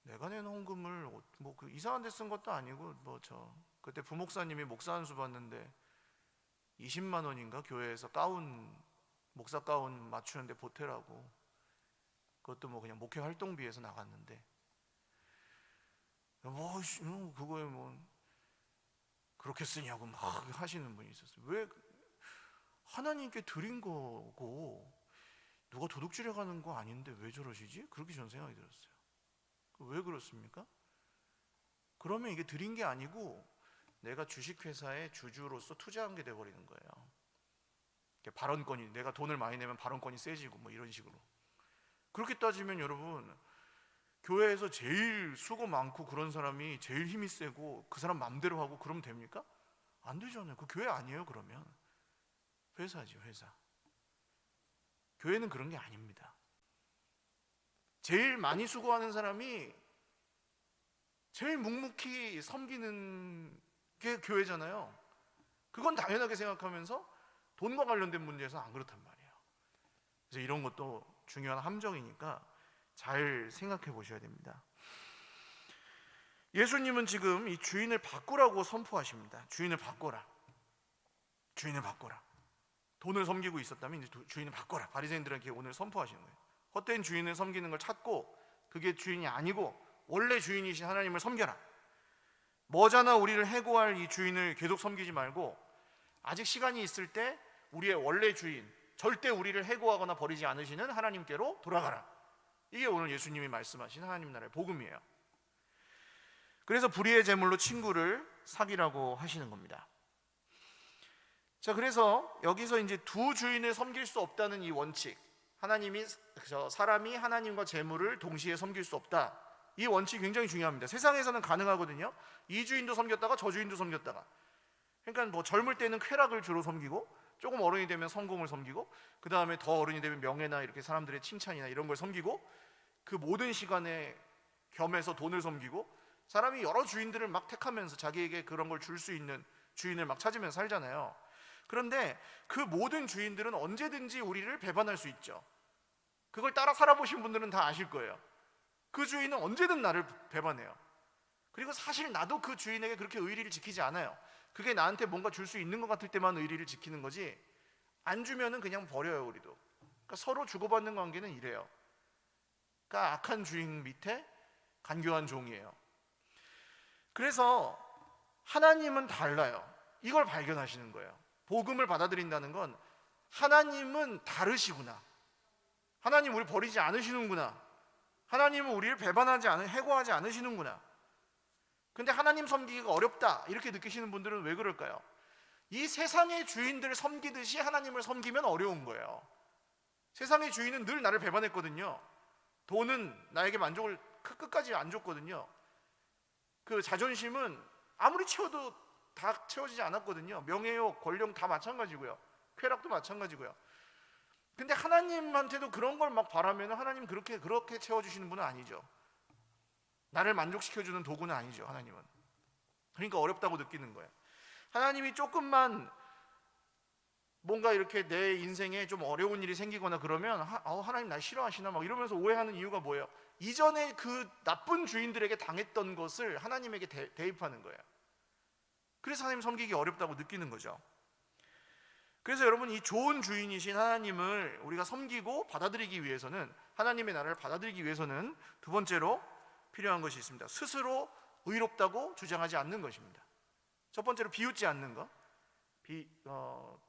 내가 낸 헌금을 뭐 그 이상한 데 쓴 것도 아니고, 그때 부목사님이 목사 한 수 받는데 20만 원인가 교회에서 목사 가운 맞추는데 보태라고. 그것도 뭐 그냥 목회 활동비에서 나갔는데 그거에 뭐 그렇게 쓰냐고 막 하시는 분이 있었어요. 왜? 하나님께 드린 거고 누가 도둑질해 가는 거 아닌데 왜 저러시지? 그렇게 저는 생각이 들었어요. 왜 그렇습니까? 그러면 이게 드린 게 아니고 내가 주식회사의 주주로서 투자한 게 돼버리는 거예요. 발언권이, 내가 돈을 많이 내면 발언권이 세지고 뭐 이런 식으로. 그렇게 따지면 여러분, 교회에서 제일 수고 많고 그런 사람이 제일 힘이 세고 그 사람 맘대로 하고 그러면 됩니까? 안 되잖아요. 그 교회 아니에요. 그러면 회사죠, 회사. 교회는 그런 게 아닙니다. 제일 많이 수고하는 사람이 제일 묵묵히 섬기는 게 교회잖아요. 그건 당연하게 생각하면서 돈과 관련된 문제에서 안 그렇단 말이에요. 그래서 이런 것도 중요한 함정이니까 잘 생각해 보셔야 됩니다. 예수님은 지금 이 주인을 바꾸라고 선포하십니다. 주인을 바꿔라. 주인을 바꿔라. 돈을 섬기고 있었다면 이제 주인을 바꿔라. 바리새인들에게 오늘 선포하시는 거예요. 헛된 주인을 섬기는 걸 찾고 그게 주인이 아니고 원래 주인이신 하나님을 섬겨라. 머지않아 우리를 해고할 이 주인을 계속 섬기지 말고 아직 시간이 있을 때 우리의 원래 주인, 절대 우리를 해고하거나 버리지 않으시는 하나님께로 돌아가라. 이게 오늘 예수님이 말씀하신 하나님 나라의 복음이에요. 그래서 불의의 제물로 친구를 사귀라고 하시는 겁니다. 자, 그래서 여기서 이제 두 주인을 섬길 수 없다는 이 원칙, 사람이 하나님과 재물을 동시에 섬길 수 없다, 이 원칙이 굉장히 중요합니다. 세상에서는 가능하거든요. 이 주인도 섬겼다가 저 주인도 섬겼다가. 그러니까 뭐 젊을 때는 쾌락을 주로 섬기고 조금 어른이 되면 성공을 섬기고 그 다음에 더 어른이 되면 명예나 이렇게 사람들의 칭찬이나 이런 걸 섬기고 그 모든 시간에 겸해서 돈을 섬기고 사람이 여러 주인들을 막 택하면서 자기에게 그런 걸 줄 수 있는 주인을 막 찾으면서 살잖아요. 그런데 그 모든 주인들은 언제든지 우리를 배반할 수 있죠. 그걸 따라 살아보신 분들은 다 아실 거예요. 그 주인은 언제든 나를 배반해요. 그리고 사실 나도 그 주인에게 그렇게 의리를 지키지 않아요. 그게 나한테 뭔가 줄 수 있는 것 같을 때만 의리를 지키는 거지 안 주면은 그냥 버려요. 우리도. 그러니까 서로 주고받는 관계는 이래요. 그러니까 악한 주인 밑에 간교한 종이에요. 그래서 하나님은 달라요. 이걸 발견하시는 거예요. 복음을 받아들인다는 건 하나님은 다르시구나. 하나님 우리 버리지 않으시는구나. 하나님은 우리를 해고하지 않으시는구나. 근데 하나님 섬기기가 어렵다 이렇게 느끼시는 분들은 왜 그럴까요? 이 세상의 주인들을 섬기듯이 하나님을 섬기면 어려운 거예요. 세상의 주인은 늘 나를 배반했거든요. 돈은 나에게 만족을 끝까지 안 줬거든요. 그 자존심은 아무리 채워도 다 채워지지 않았거든요. 명예욕, 권력 다 마찬가지고요. 쾌락도 마찬가지고요. 근데 하나님한테도 그런 걸 막 바라면 하나님 그렇게 채워주시는 분은 아니죠. 나를 만족시켜주는 도구는 아니죠. 하나님은. 그러니까 어렵다고 느끼는 거예요. 하나님이 조금만 뭔가 이렇게 내 인생에 좀 어려운 일이 생기거나 그러면 하나님 날 싫어하시나 막 이러면서 오해하는 이유가 뭐예요? 이전에 그 나쁜 주인들에게 당했던 것을 하나님에게 대입하는 거예요. 그래서 하나님 섬기기 어렵다고 느끼는 거죠. 그래서 여러분, 이 좋은 주인이신 하나님을 우리가 섬기고 받아들이기 위해서는, 하나님의 나라를 받아들이기 위해서는 두 번째로 필요한 것이 있습니다. 스스로 의롭다고 주장하지 않는 것입니다. 첫 번째로 비웃지 않는 것,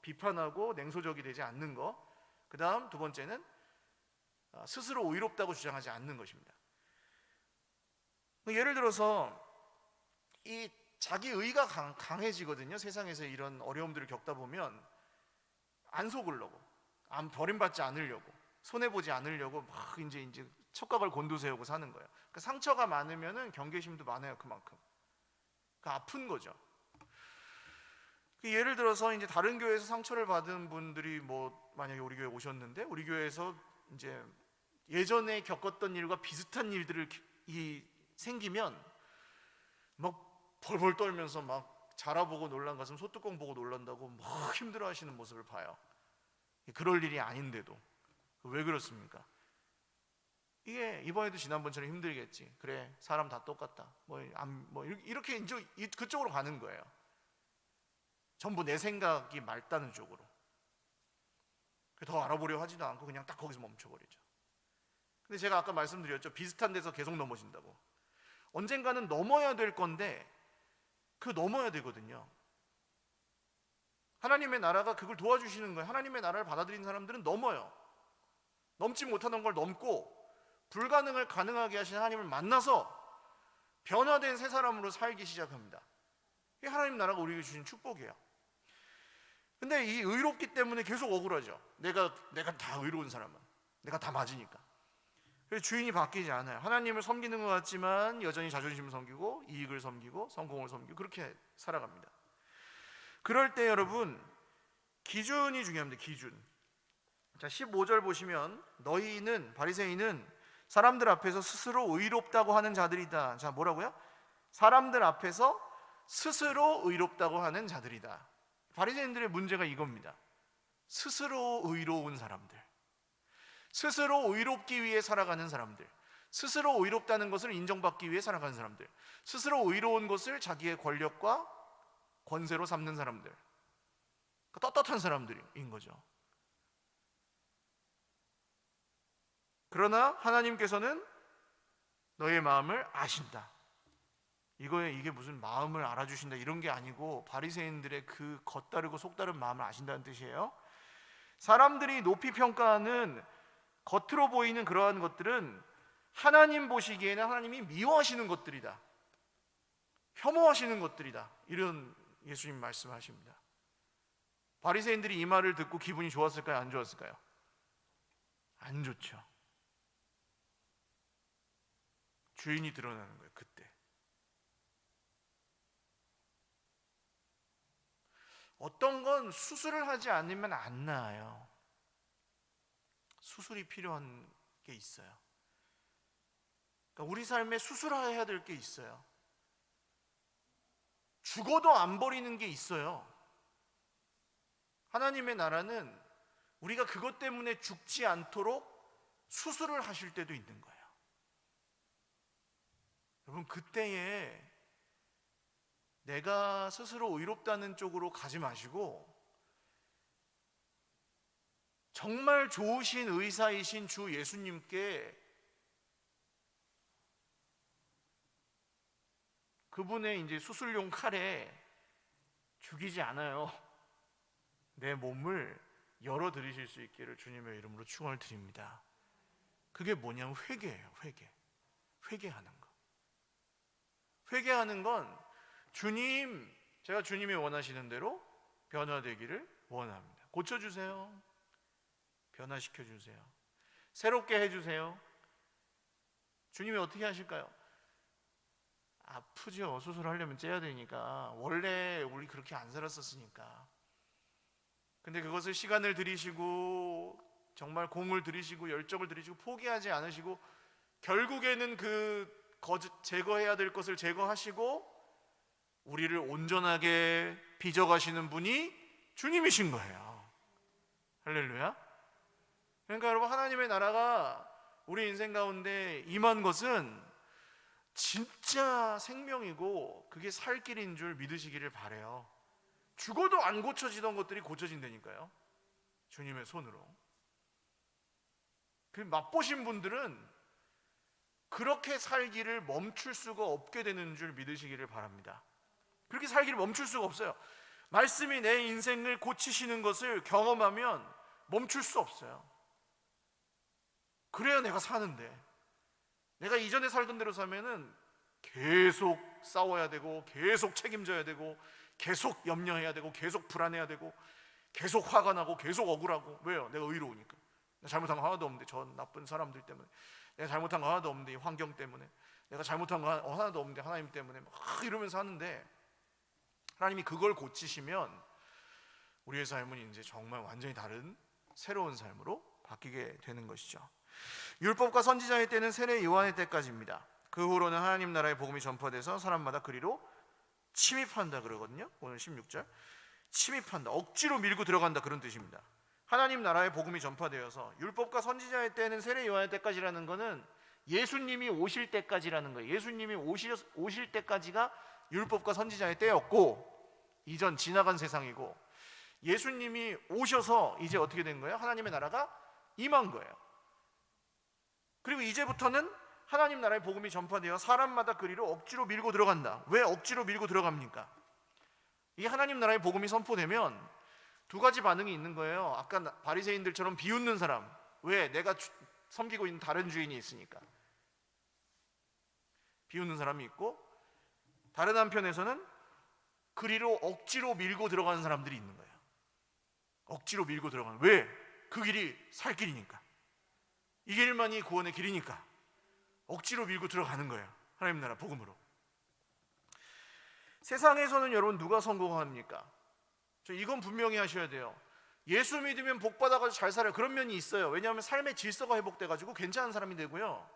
비판하고 냉소적이 되지 않는 것. 그 다음 두 번째는 스스로 의롭다고 주장하지 않는 것입니다. 예를 들어서 이 자기 의가 강해지거든요. 세상에서 이런 어려움들을 겪다 보면 안 속으려고, 버림받지 않으려고, 손해보지 않으려고 막 이제 척각을 곤두세우고 사는 거예요. 그러니까 상처가 많으면은 경계심도 많아요. 그만큼. 그러니까 아픈 거죠. 예를 들어서 이제 다른 교회에서 상처를 받은 분들이 뭐 만약에 우리 교회 오셨는데 우리 교회에서 이제 예전에 겪었던 일과 비슷한 일들이 생기면 막 벌벌 떨면서 막 자라보고 놀란 가슴 소뚜껑 보고 놀란다고 막 힘들어하시는 모습을 봐요. 그럴 일이 아닌데도. 왜 그렇습니까? 이게 이번에도 지난번처럼 힘들겠지. 그래, 사람 다 똑같다. 이렇게 이제 그쪽으로 가는 거예요. 전부 내 생각이 맑다는 쪽으로. 더 알아보려 하지도 않고 그냥 딱 거기서 멈춰버리죠. 근데 제가 아까 말씀드렸죠. 비슷한 데서 계속 넘어진다고. 언젠가는 넘어야 될 건데 그 넘어야 되거든요. 하나님의 나라가 그걸 도와주시는 거예요. 하나님의 나라를 받아들인 사람들은 넘어요. 넘지 못하던 걸 넘고 불가능을 가능하게 하신 하나님을 만나서 변화된 새 사람으로 살기 시작합니다. 이게 하나님 나라가 우리에게 주신 축복이에요. 근데 이 의롭기 때문에 계속 억울하죠. 내가 다 의로운 사람은, 내가 다 맞으니까. 그래서 주인이 바뀌지 않아요. 하나님을 섬기는 것 같지만 여전히 자존심을 섬기고 이익을 섬기고 성공을 섬기고 그렇게 살아갑니다. 그럴 때 여러분, 기준이 중요합니다. 기준. 자, 15절 보시면 너희는, 바리새인은 사람들 앞에서 스스로 의롭다고 하는 자들이다. 자, 뭐라고요? 사람들 앞에서 스스로 의롭다고 하는 자들이다. 바리새인들의 문제가 이겁니다. 스스로 의로운 사람들, 스스로 의롭기 위해 살아가는 사람들, 스스로 의롭다는 것을 인정받기 위해 살아가는 사람들, 스스로 의로운 것을 자기의 권력과 권세로 삼는 사람들, 떳떳한 사람들인 거죠. 그러나 하나님께서는 너의 마음을 아신다. 이게 무슨 마음을 알아주신다 이런 게 아니고 바리새인들의 그 겉다르고 속다른 마음을 아신다는 뜻이에요. 사람들이 높이 평가하는 겉으로 보이는 그러한 것들은 하나님 보시기에는 하나님이 미워하시는 것들이다, 혐오하시는 것들이다, 이런 예수님 말씀하십니다. 바리새인들이 이 말을 듣고 기분이 좋았을까요? 안 좋았을까요? 안 좋죠. 주인이 드러나는 거예요. 그때 어떤 건 수술을 하지 않으면 안 나아요. 수술이 필요한 게 있어요. 그러니까 우리 삶에 수술해야 될 게 있어요. 죽어도 안 버리는 게 있어요. 하나님의 나라는 우리가 그것 때문에 죽지 않도록 수술을 하실 때도 있는 거예요. 여러분, 그때에 내가 스스로 의롭다는 쪽으로 가지 마시고 정말 좋으신 의사이신 주 예수님께 그분의 이제 수술용 칼에 죽이지 않아요. 내 몸을 열어 드리실 수 있기를 주님의 이름으로 축원을 드립니다. 그게 뭐냐면 회개예요. 회개하는 거. 회개하는 건 주님, 제가 주님이 원하시는 대로 변화되기를 원합니다. 고쳐주세요. 변화시켜주세요. 새롭게 해주세요. 주님이 어떻게 하실까요? 아프죠. 수술하려면 째야 되니까. 원래 우리 그렇게 안 살았었으니까. 근데 그것을 시간을 들이시고 정말 공을 들이시고 열정을 들이시고 포기하지 않으시고 결국에는 그 제거해야 될 것을 제거하시고 우리를 온전하게 빚어가시는 분이 주님이신 거예요. 할렐루야. 그러니까 여러분, 하나님의 나라가 우리 인생 가운데 임한 것은 진짜 생명이고 그게 살 길인 줄 믿으시기를 바라요. 죽어도 안 고쳐지던 것들이 고쳐진다니까요. 주님의 손으로. 그 맛보신 분들은 그렇게 살기를 멈출 수가 없게 되는 줄 믿으시기를 바랍니다. 그렇게 살기를 멈출 수가 없어요. 말씀이 내 인생을 고치시는 것을 경험하면 멈출 수 없어요. 그래야 내가 사는데, 내가 이전에 살던 대로 살면은 계속 싸워야 되고 계속 책임져야 되고 계속 염려해야 되고 계속 불안해야 되고 계속 화가 나고 계속 억울하고. 왜요? 내가 의로우니까. 내가 잘못한 거 하나도 없는데, 저 나쁜 사람들 때문에, 내가 잘못한 거 하나도 없는데 이 환경 때문에, 내가 잘못한 거 하나도 없는데 하나님 때문에 막 이러면서 하는데, 하나님이 그걸 고치시면 우리의 삶은 이제 정말 완전히 다른 새로운 삶으로 바뀌게 되는 것이죠. 율법과 선지자의 때는 세례 요한의 때까지입니다. 그 후로는 하나님 나라의 복음이 전파돼서 사람마다 그리로 침입한다 그러거든요. 오늘 16절 침입한다, 억지로 밀고 들어간다, 그런 뜻입니다. 하나님 나라의 복음이 전파되어서 율법과 선지자의 때는 세례 요한의 때까지라는 것은 예수님이 오실 때까지라는 거예요. 예수님이 오실 때까지가 율법과 선지자의 때였고, 이전 지나간 세상이고, 예수님이 오셔서 이제 어떻게 된 거예요? 하나님의 나라가 임한 거예요. 그리고 이제부터는 하나님 나라의 복음이 전파되어 사람마다 그리로 억지로 밀고 들어간다. 왜 억지로 밀고 들어갑니까? 이 하나님 나라의 복음이 선포되면 두 가지 반응이 있는 거예요. 아까 바리새인들처럼 비웃는 사람. 왜? 내가 섬기고 있는 다른 주인이 있으니까. 비웃는 사람이 있고, 다른 한편에서는 그리로 억지로 밀고 들어가는 사람들이 있는 거예요. 억지로 밀고 들어가는. 왜? 그 길이 살 길이니까. 이 길만이 구원의 길이니까 억지로 밀고 들어가는 거예요. 하나님 나라 복음으로. 세상에서는 여러분 누가 성공합니까? 이건 분명히 하셔야 돼요. 예수 믿으면 복 받아가지고 잘 살아요. 그런 면이 있어요. 왜냐하면 삶의 질서가 회복돼가지고 괜찮은 사람이 되고요.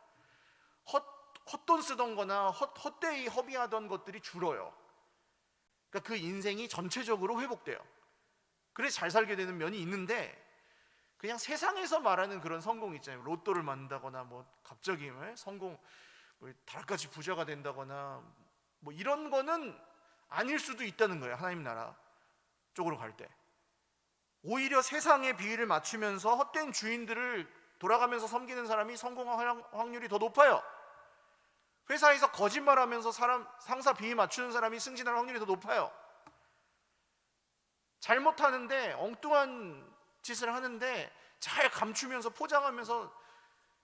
헛돈 쓰던 거나 헛되이 허비하던 것들이 줄어요. 그러니까 그 인생이 전체적으로 회복돼요. 그래서 잘 살게 되는 면이 있는데, 그냥 세상에서 말하는 그런 성공 있잖아요. 로또를 만든다거나 뭐 갑자기 성공 달같이 부자가 된다거나 뭐 이런 거는 아닐 수도 있다는 거예요. 하나님 나라 쪽으로 갈 때 오히려 세상의 비위를 맞추면서 헛된 주인들을 돌아가면서 섬기는 사람이 성공할 확률이 더 높아요. 회사에서 거짓말하면서 상사 비위 맞추는 사람이 승진할 확률이 더 높아요. 잘못하는데 엉뚱한 짓을 하는데 잘 감추면서 포장하면서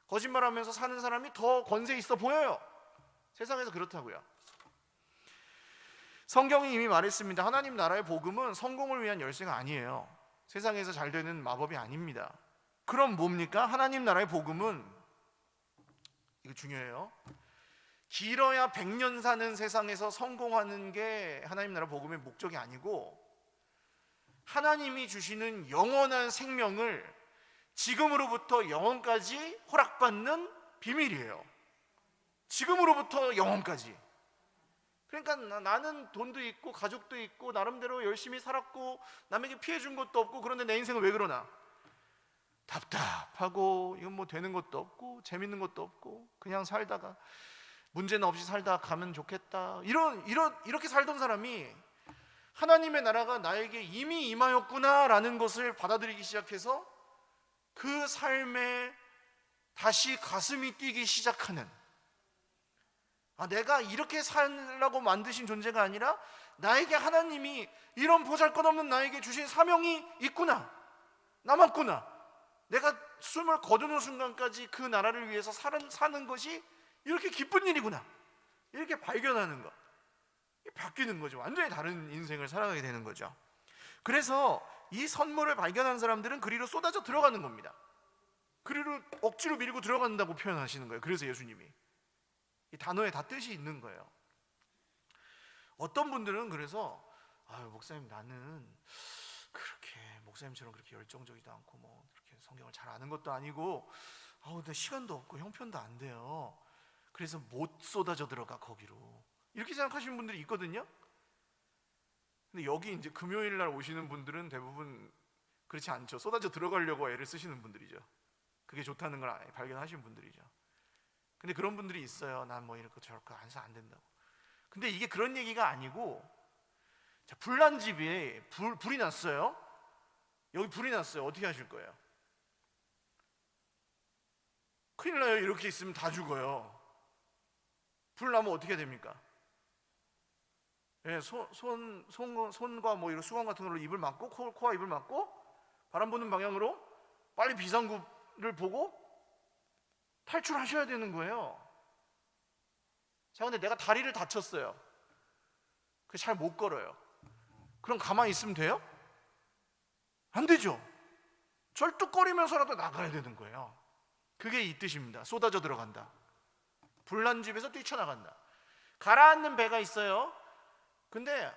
거짓말하면서 사는 사람이 더 권세 있어 보여요. 세상에서 그렇다고요. 성경이 이미 말했습니다. 하나님 나라의 복음은 성공을 위한 열쇠가 아니에요. 세상에서 잘 되는 마법이 아닙니다. 그럼 뭡니까? 하나님 나라의 복음은, 이거 중요해요. 길어야 100년 사는 세상에서 성공하는 게 하나님 나라 복음의 목적이 아니고, 하나님이 주시는 영원한 생명을 지금으로부터 영원까지 허락받는 비밀이에요. 지금으로부터 영원까지. 그러니까 나는 돈도 있고 가족도 있고 나름대로 열심히 살았고 남에게 피해 준 것도 없고, 그런데 내 인생은 왜 그러나? 답답하고 이건 뭐 되는 것도 없고 재밌는 것도 없고 그냥 살다가 문제는 없이 살다가 가면 좋겠다, 이렇게 살던 사람이 하나님의 나라가 나에게 이미 임하였구나 라는 것을 받아들이기 시작해서 그 삶에 다시 가슴이 뛰기 시작하는, 내가 이렇게 살라고 만드신 존재가 아니라 나에게 하나님이 이런 보잘것없는 나에게 주신 사명이 있구나, 남았구나, 내가 숨을 거두는 순간까지 그 나라를 위해서 사는 것이 이렇게 기쁜 일이구나, 이렇게 발견하는 것, 바뀌는 거죠. 완전히 다른 인생을 살아가게 되는 거죠. 그래서 이 선물을 발견한 사람들은 그리로 쏟아져 들어가는 겁니다. 그리로 억지로 밀고 들어간다고 표현하시는 거예요. 그래서 예수님이 이 단어에 다 뜻이 있는 거예요. 어떤 분들은 그래서 목사님, 나는 그렇게 목사님처럼 그렇게 열정적이지도 않고 뭐 그렇게 성경을 잘 아는 것도 아니고 근데 시간도 없고 형편도 안 돼요. 그래서 못 쏟아져 들어가 거기로, 이렇게 생각하시는 분들이 있거든요. 근데 여기 이제 금요일 날 오시는 분들은 대부분 그렇지 않죠. 쏟아져 들어가려고 애를 쓰시는 분들이죠. 그게 좋다는 걸 발견하신 분들이죠. 근데 그런 분들이 있어요. 난 뭐 이렇게 저렇게 안 해서 안 된다고. 근데 이게 그런 얘기가 아니고, 자, 불난 집에 불이 났어요. 여기 불이 났어요. 어떻게 하실 거예요? 큰일 나요. 이렇게 있으면 다 죽어요. 불 나면 어떻게 됩니까? 예, 손과 뭐 이런 수건 같은 걸로 입을 막고, 코와 입을 막고 바람 부는 방향으로 빨리 비상구를 보고 탈출하셔야 되는 거예요. 자, 근데 내가 다리를 다쳤어요. 잘 못 걸어요. 그럼 가만히 있으면 돼요? 안 되죠. 절뚝거리면서라도 나가야 되는 거예요. 그게 이 뜻입니다. 쏟아져 들어간다. 불난 집에서 뛰쳐나간다. 가라앉는 배가 있어요. 근데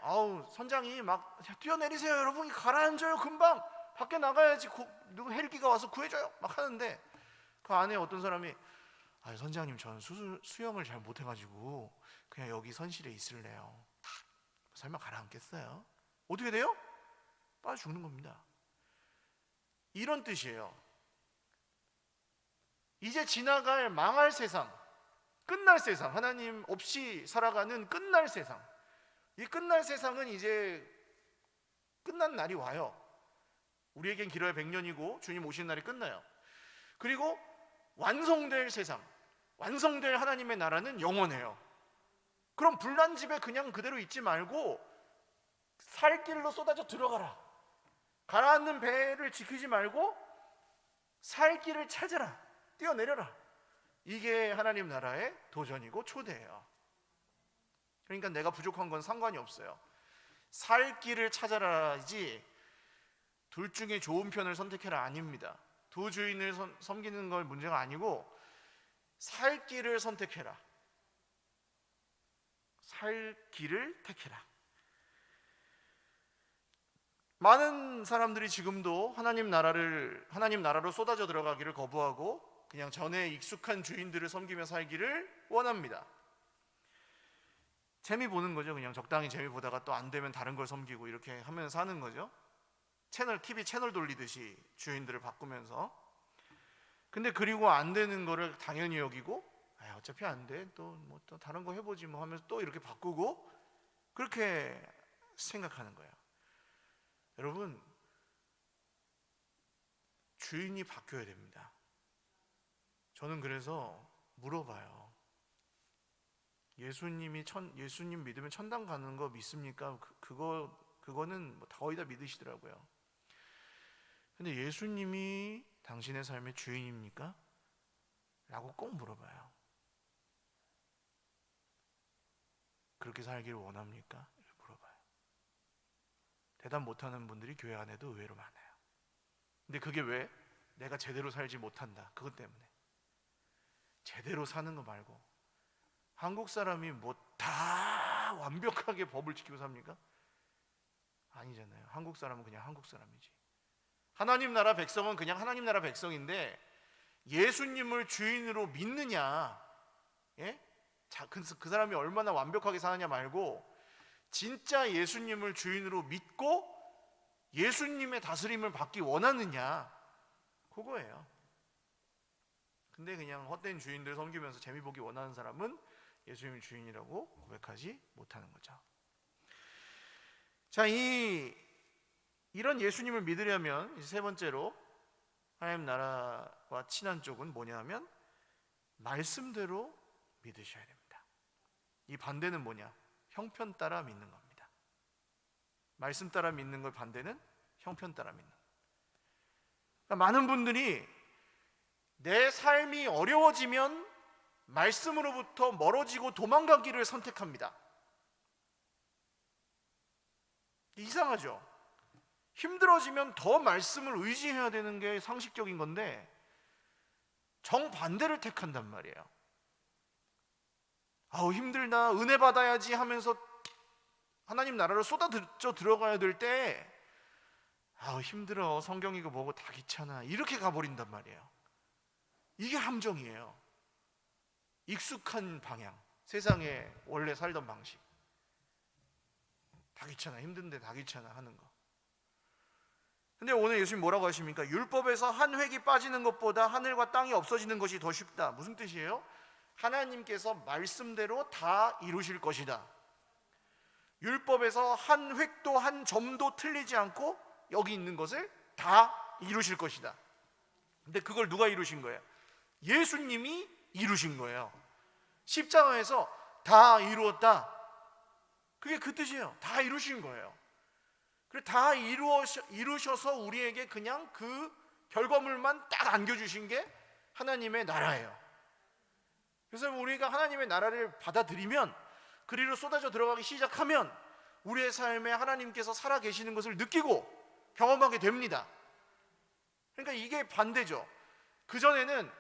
선장이 막 뛰어내리세요, 여러분, 가라앉아요, 금방 밖에 나가야지, 누구 헬기가 와서 구해줘요 막 하는데, 그 안에 어떤 사람이 선장님, 저는 수영을 잘 못해가지고 그냥 여기 선실에 있을래요. 설마 가라앉겠어요? 어떻게 돼요? 빠져 죽는 겁니다. 이런 뜻이에요. 이제 지나갈 망할 세상, 끝날 세상, 하나님 없이 살아가는 끝날 세상, 이 끝날 세상은 이제 끝난 날이 와요. 우리에겐 길어야 100년이고 주님 오시는 날이 끝나요. 그리고 완성될 세상, 완성될 하나님의 나라는 영원해요. 그럼 불난 집에 그냥 그대로 있지 말고 살 길로 쏟아져 들어가라. 가라앉는 배를 지키지 말고 살 길을 찾아라, 뛰어내려라. 이게 하나님 나라의 도전이고 초대예요. 그러니까 내가 부족한 건 상관이 없어요. 살 길을 찾아라지 둘 중에 좋은 편을 선택해라 아닙니다. 두 주인을 섬기는 건 문제가 아니고 살 길을 선택해라. 살 길을 택해라. 많은 사람들이 지금도 하나님 나라로 쏟아져 들어가기를 거부하고 그냥 전에 익숙한 주인들을 섬기며 살기를 원합니다. 재미 보는 거죠. 그냥 적당히 재미 보다가 또 안 되면 다른 걸 섬기고 이렇게 하면서 사는 거죠. TV 채널 돌리듯이 주인들을 바꾸면서. 근데 그리고 안 되는 거를 당연히 여기고 어차피 안 돼, 또 다른 거 해보지 뭐 하면서 또 이렇게 바꾸고 그렇게 생각하는 거예요. 여러분, 주인이 바뀌어야 됩니다. 저는 그래서 물어봐요. 예수님 믿으면 천당 가는 거 믿습니까? 그거는 거의 다 믿으시더라고요. 근데 예수님이 당신의 삶의 주인입니까? 라고 꼭 물어봐요. 그렇게 살기를 원합니까? 물어봐요. 대답 못하는 분들이 교회 안에도 의외로 많아요. 근데 그게 왜? 내가 제대로 살지 못한다. 그것 때문에. 제대로 사는 거 말고 한국 사람이 다 완벽하게 법을 지키고 삽니까? 아니잖아요. 한국 사람은 그냥 한국 사람이지. 하나님 나라 백성은 그냥 하나님 나라 백성인데 예수님을 주인으로 믿느냐, 그 사람이 얼마나 완벽하게 사느냐 말고 진짜 예수님을 주인으로 믿고 예수님의 다스림을 받기 원하느냐, 그거예요. 근데 그냥 헛된 주인들 섬기면서 재미 보기 원하는 사람은 예수님이 주인이라고 고백하지 못하는 거죠. 자, 이런 예수님을 믿으려면 이제 세 번째로 하나님 나라와 친한 쪽은 뭐냐면 말씀대로 믿으셔야 됩니다. 이 반대는 뭐냐? 형편 따라 믿는 겁니다. 말씀 따라 믿는 걸 반대는 형편 따라 믿는. 그러니까 많은 분들이 내 삶이 어려워지면 말씀으로부터 멀어지고 도망가기를 선택합니다. 이상하죠? 힘들어지면 더 말씀을 의지해야 되는 게 상식적인 건데 정반대를 택한단 말이에요. 힘들다, 은혜 받아야지 하면서 하나님 나라로 쏟아져 들어가야 될 때 힘들어, 성경이고 뭐고 다 귀찮아, 이렇게 가버린단 말이에요. 이게 함정이에요. 익숙한 방향, 세상에 원래 살던 방식. 다 귀찮아, 힘든데 다 귀찮아 하는 거. 근데 오늘 예수님 뭐라고 하십니까? 율법에서 한 획이 빠지는 것보다 하늘과 땅이 없어지는 것이 더 쉽다. 무슨 뜻이에요? 하나님께서 말씀대로 다 이루실 것이다. 율법에서 한 획도 한 점도 틀리지 않고 여기 있는 것을 다 이루실 것이다. 근데 그걸 누가 이루신 거예요? 예수님이 이루신 거예요. 십자가에서 다 이루었다. 그게 그 뜻이에요. 다 이루신 거예요. 그리고 다 이루셔서 우리에게 그냥 그 결과물만 딱 안겨주신 게 하나님의 나라예요. 그래서 우리가 하나님의 나라를 받아들이면, 그리로 쏟아져 들어가기 시작하면 우리의 삶에 하나님께서 살아계시는 것을 느끼고 경험하게 됩니다. 그러니까 이게 반대죠. 그전에는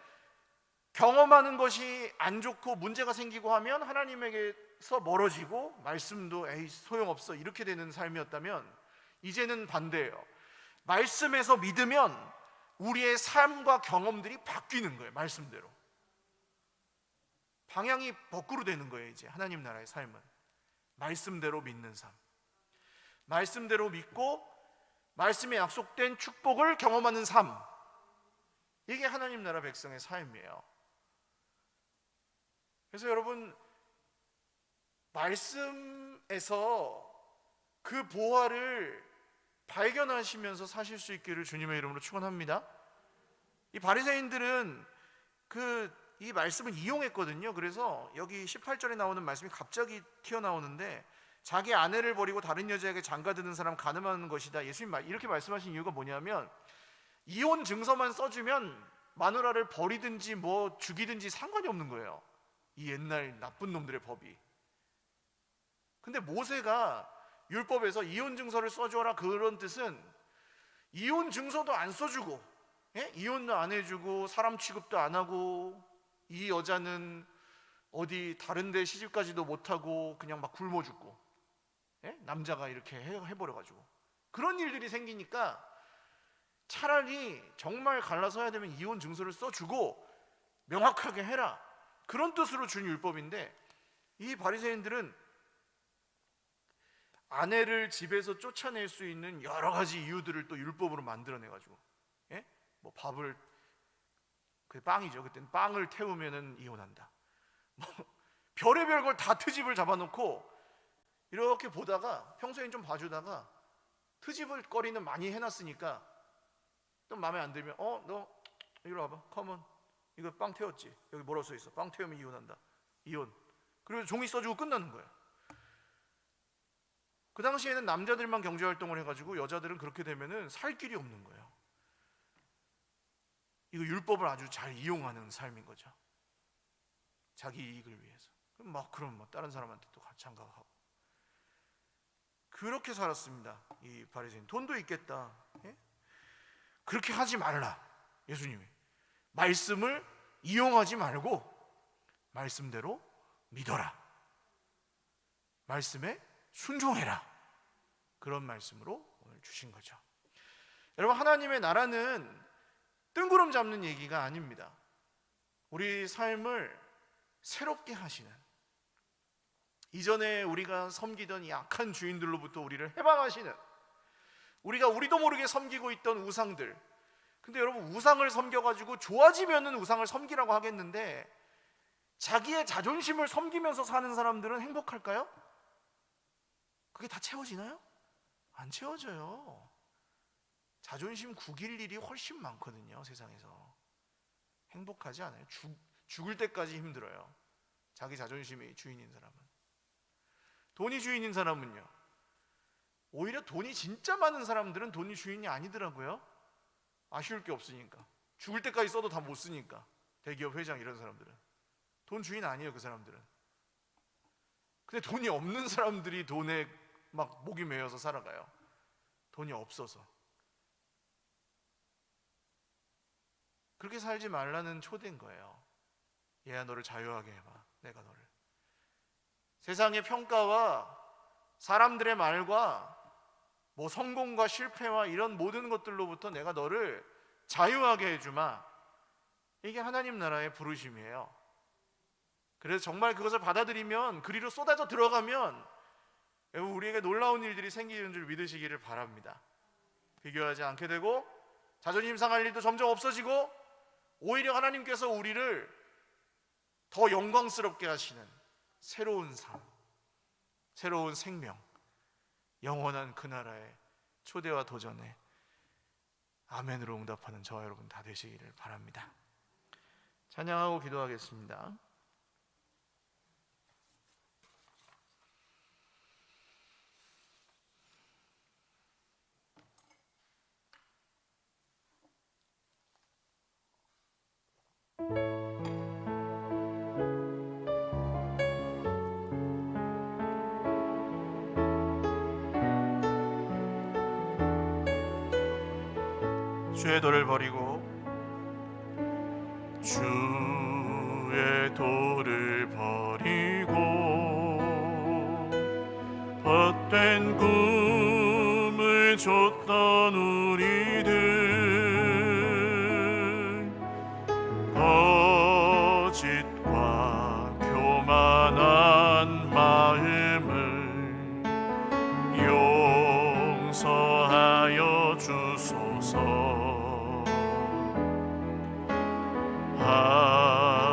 경험하는 것이 안 좋고 문제가 생기고 하면 하나님에게서 멀어지고 말씀도 소용없어 이렇게 되는 삶이었다면, 이제는 반대예요. 말씀에서 믿으면 우리의 삶과 경험들이 바뀌는 거예요. 말씀대로 방향이 거꾸로 되는 거예요. 이제 하나님 나라의 삶은 말씀대로 믿는 삶, 말씀대로 믿고 말씀에 약속된 축복을 경험하는 삶, 이게 하나님 나라 백성의 삶이에요. 그래서 여러분, 말씀에서 그 보화를 발견하시면서 사실 수 있기를 주님의 이름으로 축원합니다. 이 바리새인들은 이 말씀을 이용했거든요. 그래서 여기 18절에 나오는 말씀이 갑자기 튀어나오는데 자기 아내를 버리고 다른 여자에게 장가드는 사람 가늠하는 것이다. 예수님 이렇게 말씀하신 이유가 뭐냐면, 이혼 증서만 써주면 마누라를 버리든지 뭐 죽이든지 상관이 없는 거예요, 이 옛날 나쁜 놈들의 법이. 근데 모세가 율법에서 이혼 증서를 써줘라, 그런 뜻은 이혼 증서도 안 써주고, 이혼도 안 해주고, 사람 취급도 안 하고, 이 여자는 어디 다른 데 시집가지도 못하고 그냥 막 굶어 죽고, 남자가 이렇게 해버려가지고 그런 일들이 생기니까 차라리 정말 갈라서야 되면 이혼 증서를 써주고 명확하게 해라, 그런 뜻으로 준 율법인데, 이 바리새인들은 아내를 집에서 쫓아낼 수 있는 여러 가지 이유들을 또 율법으로 만들어내가지고, 뭐 밥을, 그 빵이죠, 그때는 빵을 태우면은 이혼한다, 뭐 별의별 걸 다 트집을 잡아놓고 이렇게 보다가 평소엔 좀 봐주다가 트집을 거리는 많이 해놨으니까 또 마음에 안 들면 너 이리 와봐, 컴온, 이거 빵 태웠지, 여기 뭐라고 써있어, 빵 태우면 이혼한다, 이혼. 그리고 종이 써주고 끝나는 거예요. 그 당시에는 남자들만 경제활동을 해가지고 여자들은 그렇게 되면은 살 길이 없는 거예요. 이거 율법을 아주 잘 이용하는 삶인 거죠, 자기 이익을 위해서. 그럼 뭐 다른 사람한테 또 장가가고 그렇게 살았습니다, 이 바리새인. 돈도 있겠다, 그렇게 하지 말라. 예수님이 말씀을 이용하지 말고 말씀대로 믿어라, 말씀에 순종해라, 그런 말씀으로 오늘 주신 거죠. 여러분, 하나님의 나라는 뜬구름 잡는 얘기가 아닙니다. 우리 삶을 새롭게 하시는, 이전에 우리가 섬기던 이 악한 주인들로부터 우리를 해방하시는, 우리도 모르게 섬기고 있던 우상들. 근데 여러분, 우상을 섬겨가지고 좋아지면은 우상을 섬기라고 하겠는데, 자기의 자존심을 섬기면서 사는 사람들은 행복할까요? 그게 다 채워지나요? 안 채워져요. 자존심 구길 일이 훨씬 많거든요, 세상에서. 행복하지 않아요. 죽을 때까지 힘들어요, 자기 자존심이 주인인 사람은. 돈이 주인인 사람은요, 오히려 돈이 진짜 많은 사람들은 돈이 주인이 아니더라고요. 아쉬울 게 없으니까. 죽을 때까지 써도 다 못 쓰니까. 대기업 회장 이런 사람들은 돈 주인 아니에요, 그 사람들은. 근데 돈이 없는 사람들이 돈에 막 목이 메어서 살아가요, 돈이 없어서. 그렇게 살지 말라는 초대인 거예요. 얘야, 너를 자유하게 해봐, 내가 너를. 세상의 평가와 사람들의 말과 뭐 성공과 실패와 이런 모든 것들로부터 내가 너를 자유하게 해주마. 이게 하나님 나라의 부르심이에요. 그래서 정말 그것을 받아들이면, 그리로 쏟아져 들어가면 우리에게 놀라운 일들이 생기는 줄 믿으시기를 바랍니다. 비교하지 않게 되고, 자존심 상할 일도 점점 없어지고, 오히려 하나님께서 우리를 더 영광스럽게 하시는 새로운 삶, 새로운 생명, 영원한 그 나라의 초대와 도전에 아멘으로 응답하는 저와 여러분 다 되시기를 바랍니다. 찬양하고 기도하겠습니다. 주의 도를 버리고 주의 도를 버리고 헛된 꿈을 줬던 우리들, 거짓과 교만한 마음을 용서하여 주소서.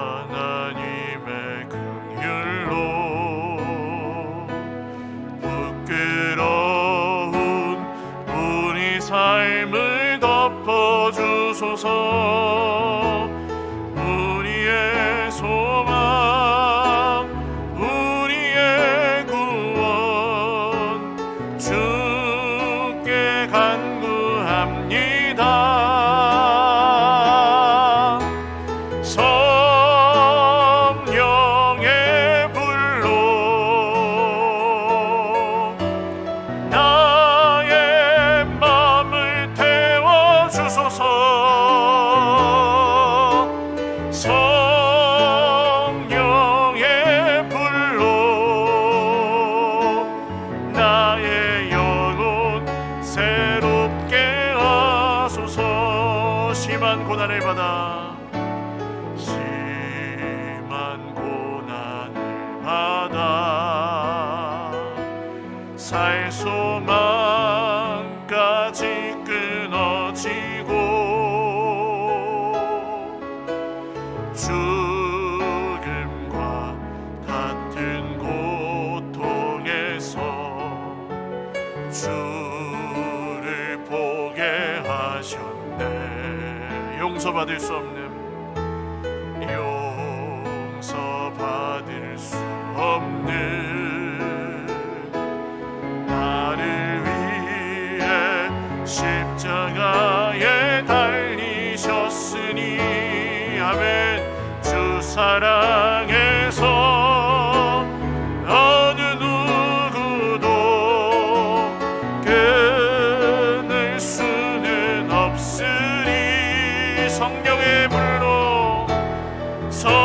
하나님의 긍휼로 부끄러운 우리 삶을 덮어주소서. 우리의 소망, 우리의 구원 간구합니다. 성령의 불로 나의 마음을 태워주소서. 성령의 불로 나의 영혼 새롭게 하소서. 심한 고난을 받아 살 소망까지 끊어지고 죽음과 같은 고통에서 주를 보게 하셨네. 용서받을 수 없는, 용서받을 수 없는 십자가에 달리셨으니 아멘. 주 사랑에서 어느 누구도 끊을 수는 없으리. 성령의 불로 성령의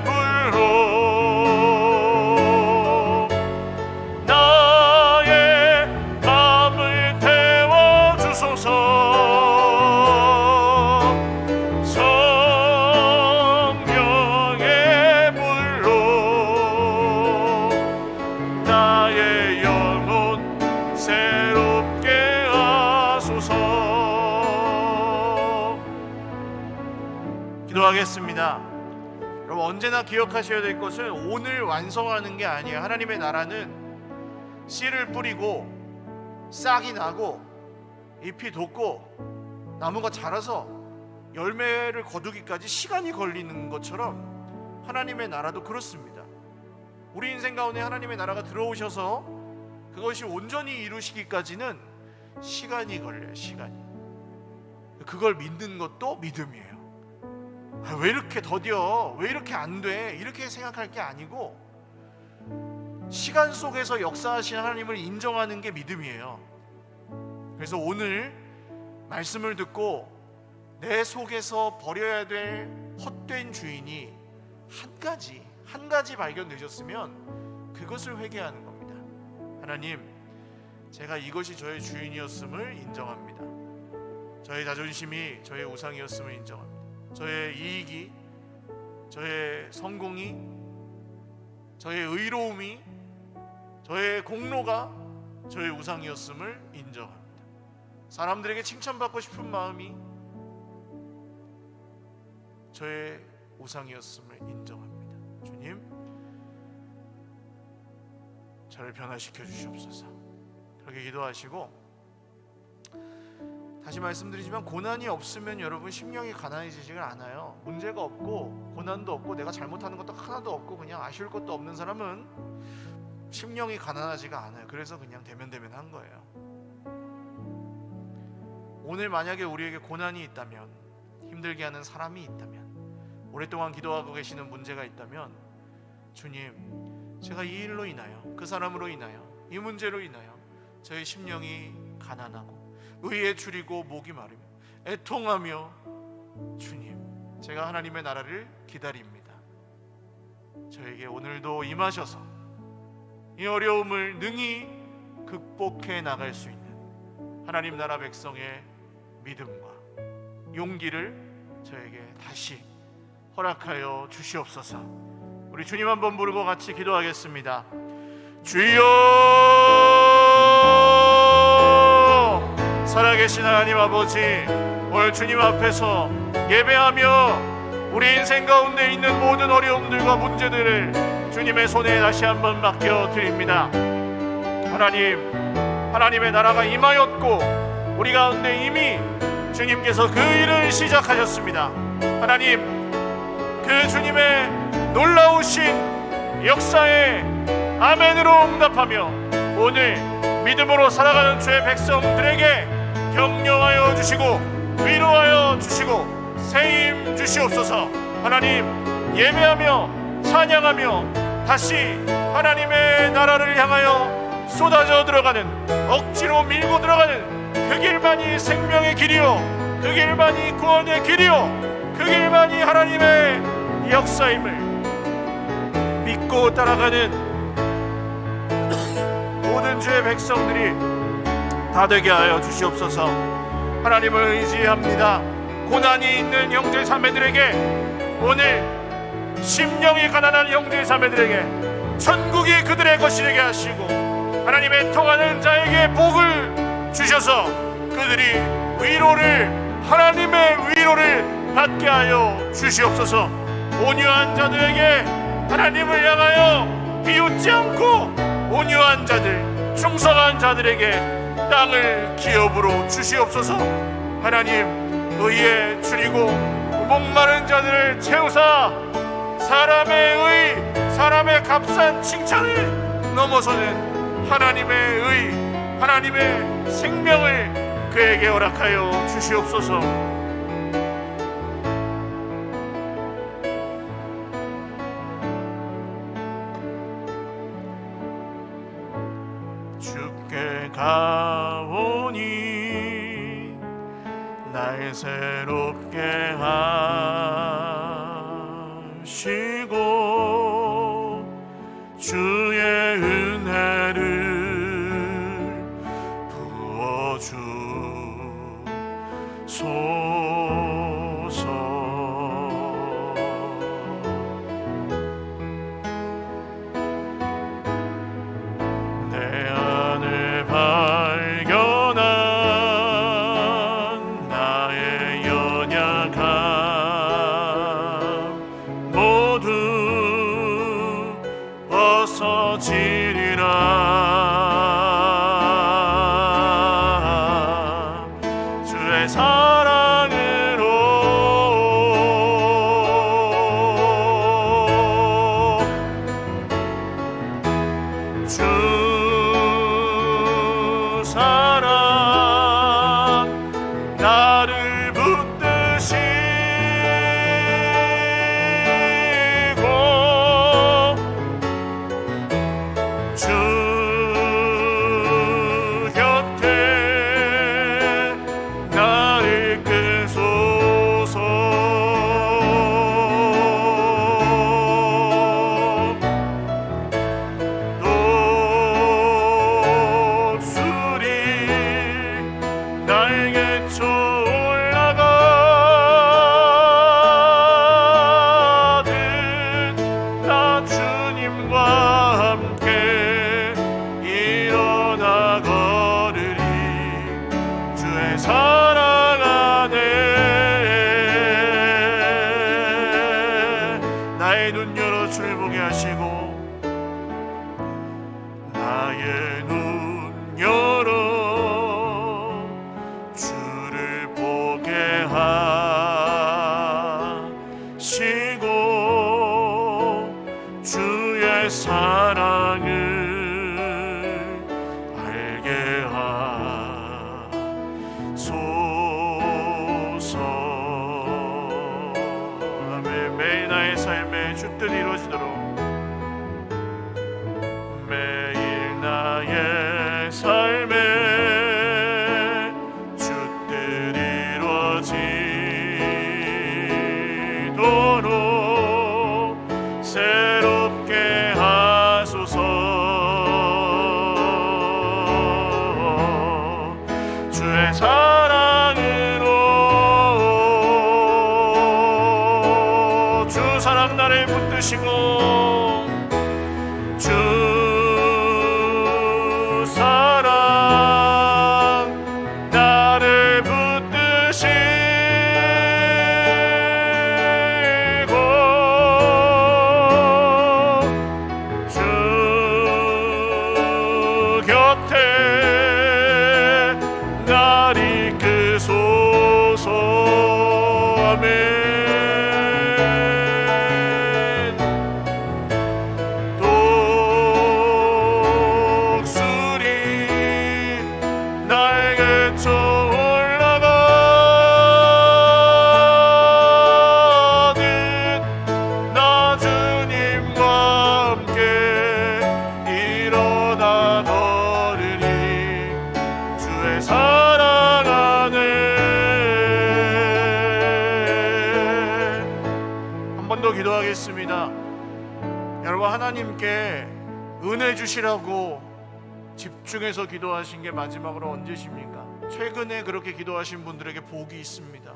불로 성령의 불로 나의 영혼 새롭게 하소서. 기도하겠습니다. 여러분, 언제나 기억하셔야 될 것은 오늘 완성하는 게 아니에요. 하나님의 나라는 씨를 뿌리고 싹이 나고 잎이 돋고 나무가 자라서 열매를 거두기까지 시간이 걸리는 것처럼 하나님의 나라도 그렇습니다. 우리 인생 가운데 하나님의 나라가 들어오셔서 그것이 온전히 이루시기까지는 시간이 걸려요. 시간이. 그걸 믿는 것도 믿음이에요. 왜 이렇게 더뎌? 왜 이렇게 안 돼? 이렇게 생각할 게 아니고 시간 속에서 역사하신 하나님을 인정하는 게 믿음이에요. 그래서 오늘 말씀을 듣고 내 속에서 버려야 될 헛된 주인이 한 가지 발견되셨으면 그것을 회개하는 겁니다. 하나님, 제가 이것이 저의 주인이었음을 인정합니다. 저의 자존심이 저의 우상이었음을 인정합니다. 저의 이익이, 저의 성공이, 저의 의로움이, 저의 공로가 저의 우상이었음을 인정합니다. 사람들에게 칭찬받고 싶은 마음이 저의 우상이었음을 인정합니다. 주님, 저를 변화시켜 주시옵소서. 그렇게 기도하시고, 다시 말씀드리지만 고난이 없으면 여러분 심령이 가난해지지가 않아요. 문제가 없고 고난도 없고 내가 잘못하는 것도 하나도 없고 그냥 아쉬울 것도 없는 사람은 심령이 가난하지가 않아요. 그래서 그냥 대면대면한 거예요. 오늘 만약에 우리에게 고난이 있다면, 힘들게 하는 사람이 있다면, 오랫동안 기도하고 계시는 문제가 있다면, 주님, 제가 이 일로 인하여, 그 사람으로 인하여, 이 문제로 인하여 저의 심령이 가난하고 의에 줄이고 목이 마르며 애통하며, 주님, 제가 하나님의 나라를 기다립니다. 저에게 오늘도 임하셔서 이 어려움을 능히 극복해 나갈 수 있는 하나님 나라 백성의 믿음과 용기를 저에게 다시 허락하여 주시옵소서. 우리 주님 한번 부르고 같이 기도하겠습니다. 주여, 살아계신 하나님 아버지, 오늘 주님 앞에서 예배하며 우리 인생 가운데 있는 모든 어려움들과 문제들을 주님의 손에 다시 한번 맡겨드립니다. 하나님, 하나님의 나라가 임하였고 우리 가운데 이미 주님께서 그 일을 시작하셨습니다. 하나님, 그 주님의 놀라우신 역사에 아멘으로 응답하며 오늘 믿음으로 살아가는 주의 백성들에게 격려하여 주시고 위로하여 주시고 세임 주시옵소서. 하나님, 예배하며 찬양하며 다시 하나님의 나라를 향하여 쏟아져 들어가는, 억지로 밀고 들어가는 그 길만이 생명의 길이요, 그 길만이 구원의 길이요, 그 길만이 하나님의 역사임을 믿고 따라가는 모든 주의 백성들이 다 되게 하여 주시옵소서. 하나님을 의지합니다. 고난이 있는 형제 자매들에게, 오늘 심령이 가난한 형제 자매들에게 천국이 그들의 것이 되게 하시고, 하나님의 통하는 자에게 복을 주셔서 그들이 위로를, 하나님의 위로를 받게 하여 주시옵소서. 온유한 자들에게 하나님을 향하여 비웃지 않고, 온유한 자들, 충성한 자들에게 땅을 기업으로 주시옵소서. 하나님, 의에 줄이고 목마른 자들을 채우사 사람의 의, 사람의 값싼 칭찬을 넘어서는 하나님의 의, 하나님의 생명을 그에게 허락하여 주시옵소서. 주께 가오니 날 새롭게 하시고 주의 은혜를 부어주소서. 내 안을 발견한 나의 연약함 모두 벗어지리라. 주의 사랑으로 주 사랑 나를 붙드시고 주 곁에 나를 끄소서. 독수리 날개 쳐 올라가듯 나 주님과 함께 일어나 걸으리. 주의 사랑 안에 나의 눈 열어 주를 보게 하시고, 나의 눈 열어 주를 보게 하시고 주의 사랑을 알게 하소서. 아멘. 매일 나의 삶에 주 뜻이 이루어지도록, 매일 나의 삶에 주 뜻 이루어지도록 새롭게 하소서. 주의 사랑으로 주 사랑 나를 붙드시고 주 사랑 나를 붙드시고 주 곁에 나를 이끄소서. 아멘. 기도하겠습니다. 여러분, 하나님께 은혜 주시라고 집중해서 기도하신 게 마지막으로 언제십니까? 최근에 그렇게 기도하신 분들에게 복이 있습니다.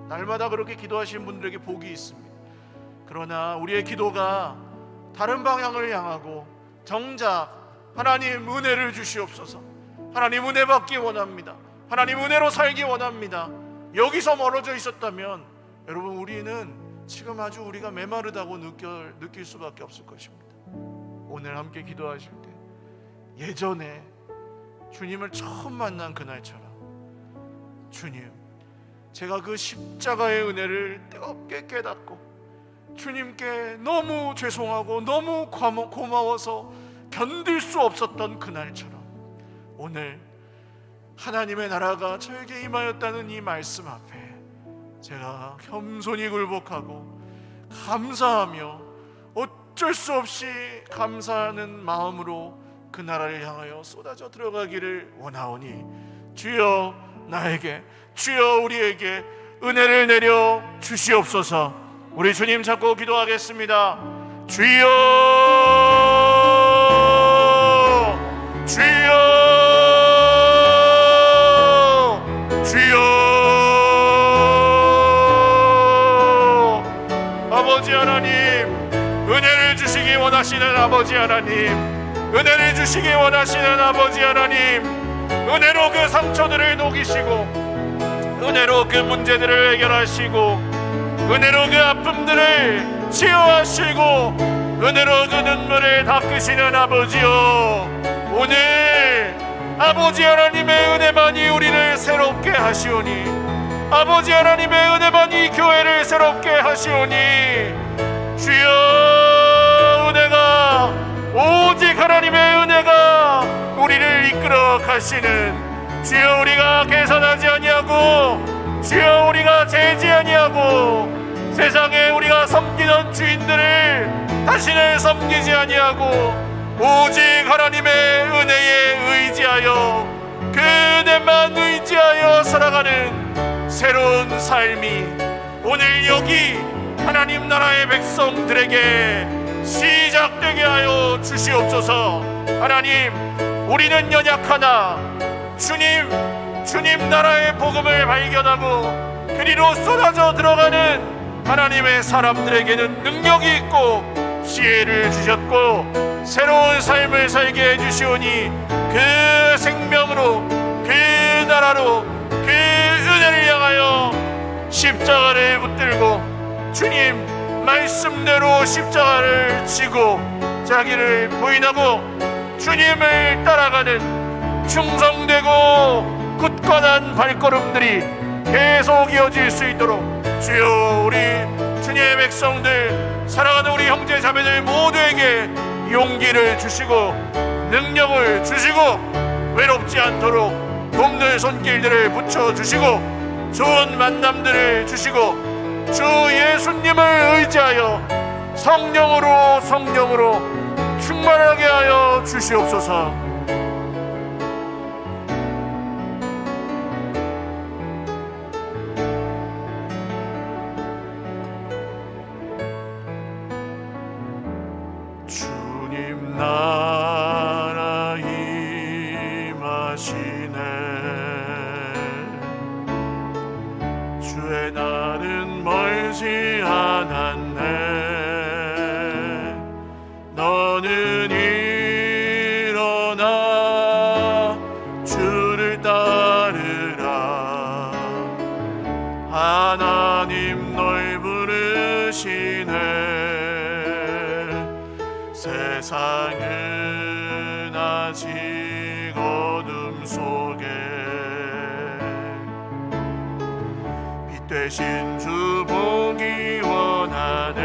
날마다 그렇게 기도하신 분들에게 복이 있습니다. 그러나 우리의 기도가 다른 방향을 향하고 정작 하나님 은혜를 주시옵소서, 하나님 은혜 받기 원합니다, 하나님 은혜로 살기 원합니다, 여기서 멀어져 있었다면 여러분, 우리는 지금 아주 우리가 메마르다고 느낄 수밖에 없을 것입니다. 오늘 함께 기도하실 때 예전에 주님을 처음 만난 그날처럼, 주님, 제가 그 십자가의 은혜를 뜨겁게 깨닫고 주님께 너무 죄송하고 너무 고마워서 견딜 수 없었던 그날처럼 오늘 하나님의 나라가 저에게 임하였다는 이 말씀 앞에 제가 겸손히 굴복하고 감사하며 어쩔 수 없이 감사하는 마음으로 그 나라를 향하여 쏟아져 들어가기를 원하오니 주여 나에게, 주여 우리에게 은혜를 내려 주시옵소서. 우리 주님 찾고 기도하겠습니다. 주여, 주여, 주여. 아버지 하나님, 은혜를 주시기 원하시는 아버지 하나님, 은혜를 주시기 원하시는 아버지 하나님, 은혜로 그 상처들을 녹이시고 은혜로 그 문제들을 해결하시고 은혜로 그 아픔들을 치유하시고 은혜로 그 눈물을 닦으시는 아버지여, 오늘 아버지 하나님의 은혜만이 우리를 새롭게 하시오니, 아버지 하나님의 은혜만이 교회를 새롭게 하시오니 주여, 은혜가, 오직 하나님의 은혜가 우리를 이끌어 가시는, 주여 우리가 개선하지 아니하고 주여 우리가 죄지 아니하고 세상에 우리가 섬기던 주인들을 다시는 섬기지 아니하고 오직 하나님의 은혜에 의지하여 그 은혜만 의지하여 살아가는 새로운 삶이 오늘 여기 하나님 나라의 백성들에게 시작되게 하여 주시옵소서. 하나님, 우리는 연약하나 주님 나라의 복음을 발견하고 그리로 쏟아져 들어가는 하나님의 사람들에게는 능력이 있고 지혜를 주셨고 새로운 삶을 살게 해주시오니 그 생명으로, 그 나라로, 그 은혜를 향하여 십자가를 붙들고 주님 말씀대로 십자가를 지고 자기를 부인하고 주님을 따라가는 충성되고 굳건한 발걸음들이 계속 이어질 수 있도록 주여, 우리 주님의 백성들, 사랑하는 우리 형제 자매들 모두에게 용기를 주시고 능력을 주시고 외롭지 않도록 돕는 손길들을 붙여주시고 좋은 만남들을 주시고 주 예수님을 의지하여 성령으로 충만하게 하여 주시옵소서. 주님 나라 임하시네. 주의 날은 멀지 않았네. 너는 일어나 주를 따르라. 하나님 널 부르시네. 세상은 아직 어둠 속에 빛 되신 주 보기 원하네.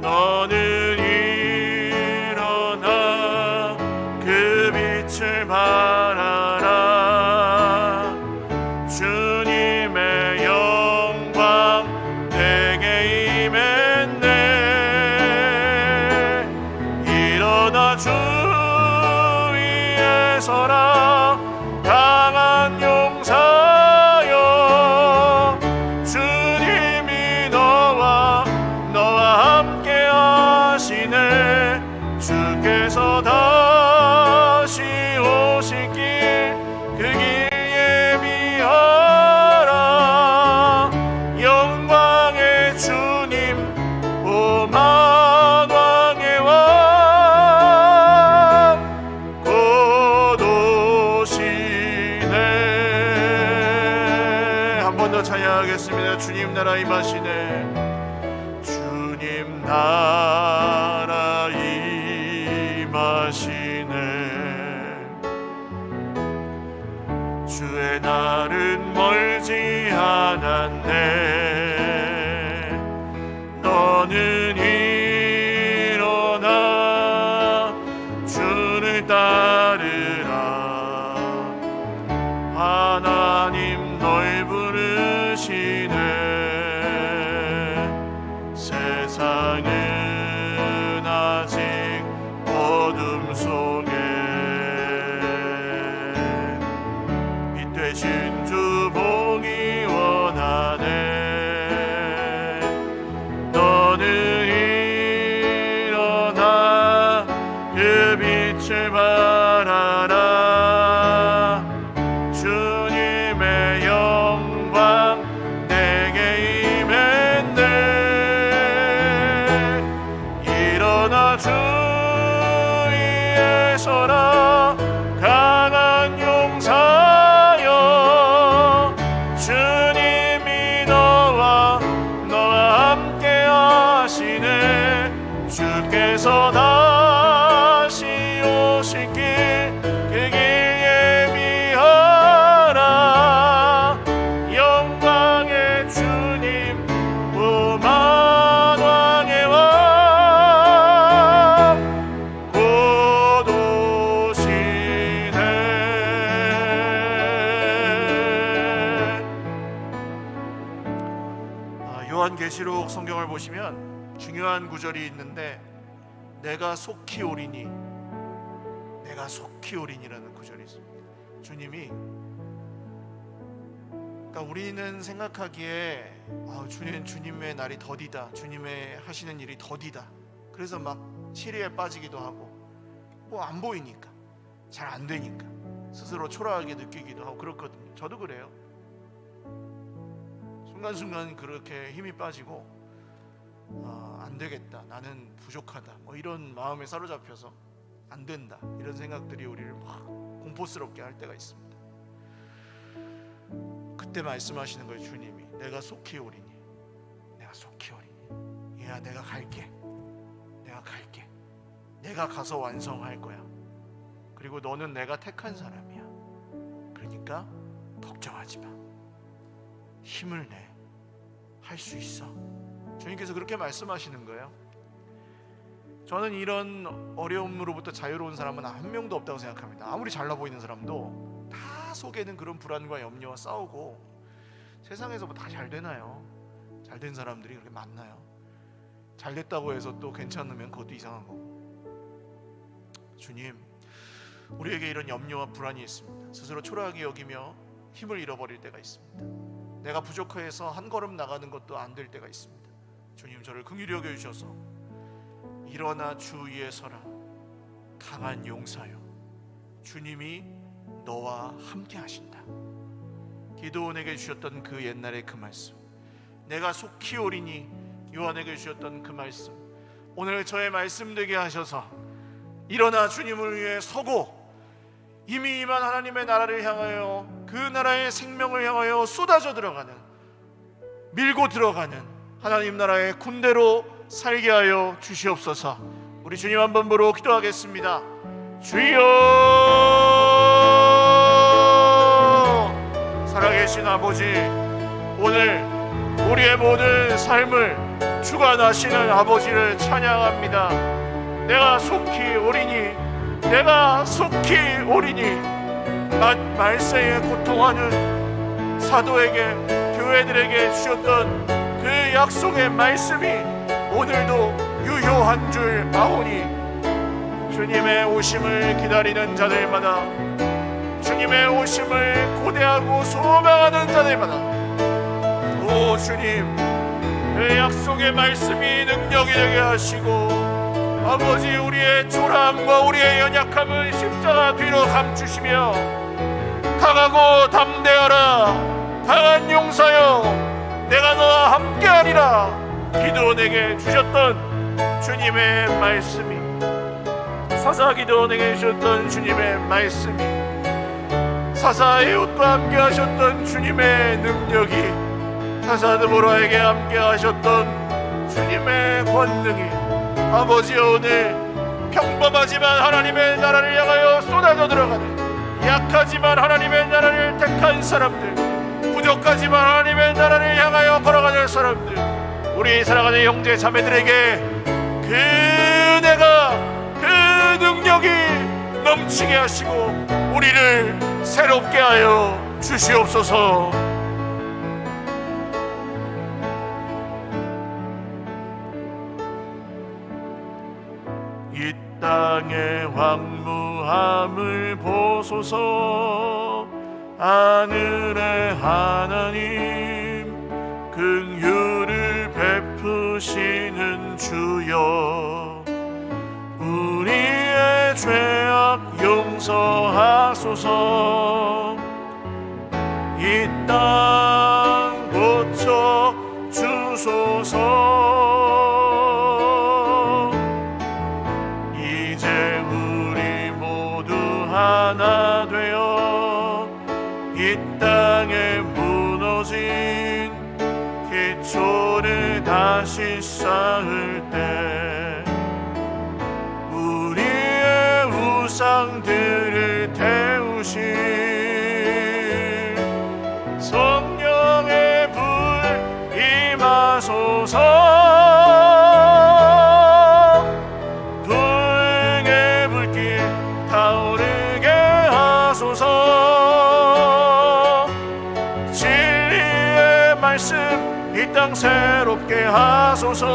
너는 일어나 그 빛을 바라라. 주님의 영광 내게 임했네. 일어나 주 위에 서라. 강한 용사여, 주님이 너와 주께서 다시 오실 길 그 길 예비하라. 영광의 주님 오 만왕의 왕 곧 오시네. 한 번 더 찬양하겠습니다. 주님 나라 임하시네. 주님 나라 임하시네. 주의 날은 멀지 않았네. 너는 일어나 주를 따르라. 하나님 널 부르시네. 세상은 아직 어둠 속에 빛 되신 주 보기 원하네. 너는 일어나 그 빛을 바라라. 주님의 영광 내게 임했네. 일어나 주 위에 서라. 강한 용사여. 주님이 너와 함께 하시네. 주께서 다시 오실 길 그 길 예비하라. 영광의 주님 오 만왕의 왕 곧 오시네. 요한계시록 성경을 보시면 중요한 구절이 있는데 내가 속히 오리니, 내가 속히 오리니라는 구절이 있습니다. 주님이, 그러니까 우리는 생각하기에 주님의 날이 더디다, 주님의 하시는 일이 더디다, 그래서 막 시리에 빠지기도 하고 뭐 안 보이니까, 잘 안 되니까 스스로 초라하게 느끼기도 하고 그렇거든요. 저도 그래요. 순간순간 그렇게 힘이 빠지고 안 되겠다, 나는 부족하다, 뭐 이런 마음에 사로잡혀서 안 된다, 이런 생각들이 우리를 막 공포스럽게 할 때가 있습니다. 그때 말씀하시는 거예요. 주님이 내가 속히 오리니, 내가 속히 오리니. 얘야, 내가 갈게, 내가 갈게, 내가 가서 완성할 거야. 그리고 너는 내가 택한 사람이야. 그러니까 걱정하지 마, 힘을 내, 할 수 있어. 주님께서 그렇게 말씀하시는 거예요. 저는 이런 어려움으로부터 자유로운 사람은 한 명도 없다고 생각합니다. 아무리 잘나 보이는 사람도 다 속에는 그런 불안과 염려와 싸우고, 세상에서 뭐 다 잘 되나요? 잘 된 사람들이 그렇게 많나요? 잘 됐다고 해서 또 괜찮으면 그것도 이상한 거고. 주님, 우리에게 이런 염려와 불안이 있습니다. 스스로 초라하게 여기며 힘을 잃어버릴 때가 있습니다. 내가 부족해서 한 걸음 나가는 것도 안 될 때가 있습니다. 주님, 저를 긍휼히 여겨주셔서 일어나 주 위에 서라. 강한 용사여, 주님이 너와 함께 하신다. 기드온에게 주셨던 그 옛날의 그 말씀, 내가 속히 오리니 요한에게 주셨던 그 말씀, 오늘 저의 말씀 되게 하셔서 일어나 주님을 위해 서고 이미 임한 하나님의 나라를 향하여, 그 나라의 생명을 향하여 쏟아져 들어가는, 밀고 들어가는 하나님 나라의 군대로 살게 하여 주시옵소서. 우리 주님 한번 보러 기도하겠습니다. 주여, 살아계신 아버지, 오늘 우리의 모든 삶을 주관하시는 아버지를 찬양합니다. 내가 속히 오리니, 내가 속히 오리니. 말세에 고통하는 사도에게, 교회들에게 주셨던 그 약속의 말씀이 오늘도 유효한 줄 아오니, 주님의 오심을 기다리는 자들마다, 주님의 오심을 고대하고 소망하는 자들마다, 오 주님, 그 약속의 말씀이 능력이 되게 하시고 아버지, 우리의 초라함과 우리의 연약함은 십자가 뒤로 감추시며 강하고 담대하라, 강한 용사여 내가 너와 함께하리라 기드온에게 주셨던 주님의 말씀이, 사사 기드온에게 주셨던 주님의 말씀이, 사사 에훗과 함께 하셨던 주님의 능력이, 사사 드보라에게 함께 하셨던 주님의 권능이 아버지여 오늘 평범하지만 하나님의 나라를 향하여 쏟아져 들어가는, 약하지만 하나님의 나라를 택한 사람들, 부족하지만 하나님의 나라를 향하여 걸어가는 사람들, 우리 사랑하는 형제 자매들에게 그 은혜가, 그 능력이 넘치게 하시고 우리를 새롭게 하여 주시옵소서. 이 땅의 황무함을 보소서. 하늘의 하나님, 긍휼을 베푸시는 주여, 우리의 죄악 용서하소서. 이 땅 고쳐 주소서. 이제 우리 모두 하나 되어 이 땅에 무너진 기초를 다시 쌓을 때 우리의 우상들을 태우실 성령의 불 임하소서. 불의 불길 타오르게 하소서. 진리의 말씀 이 땅 새롭게 하소서.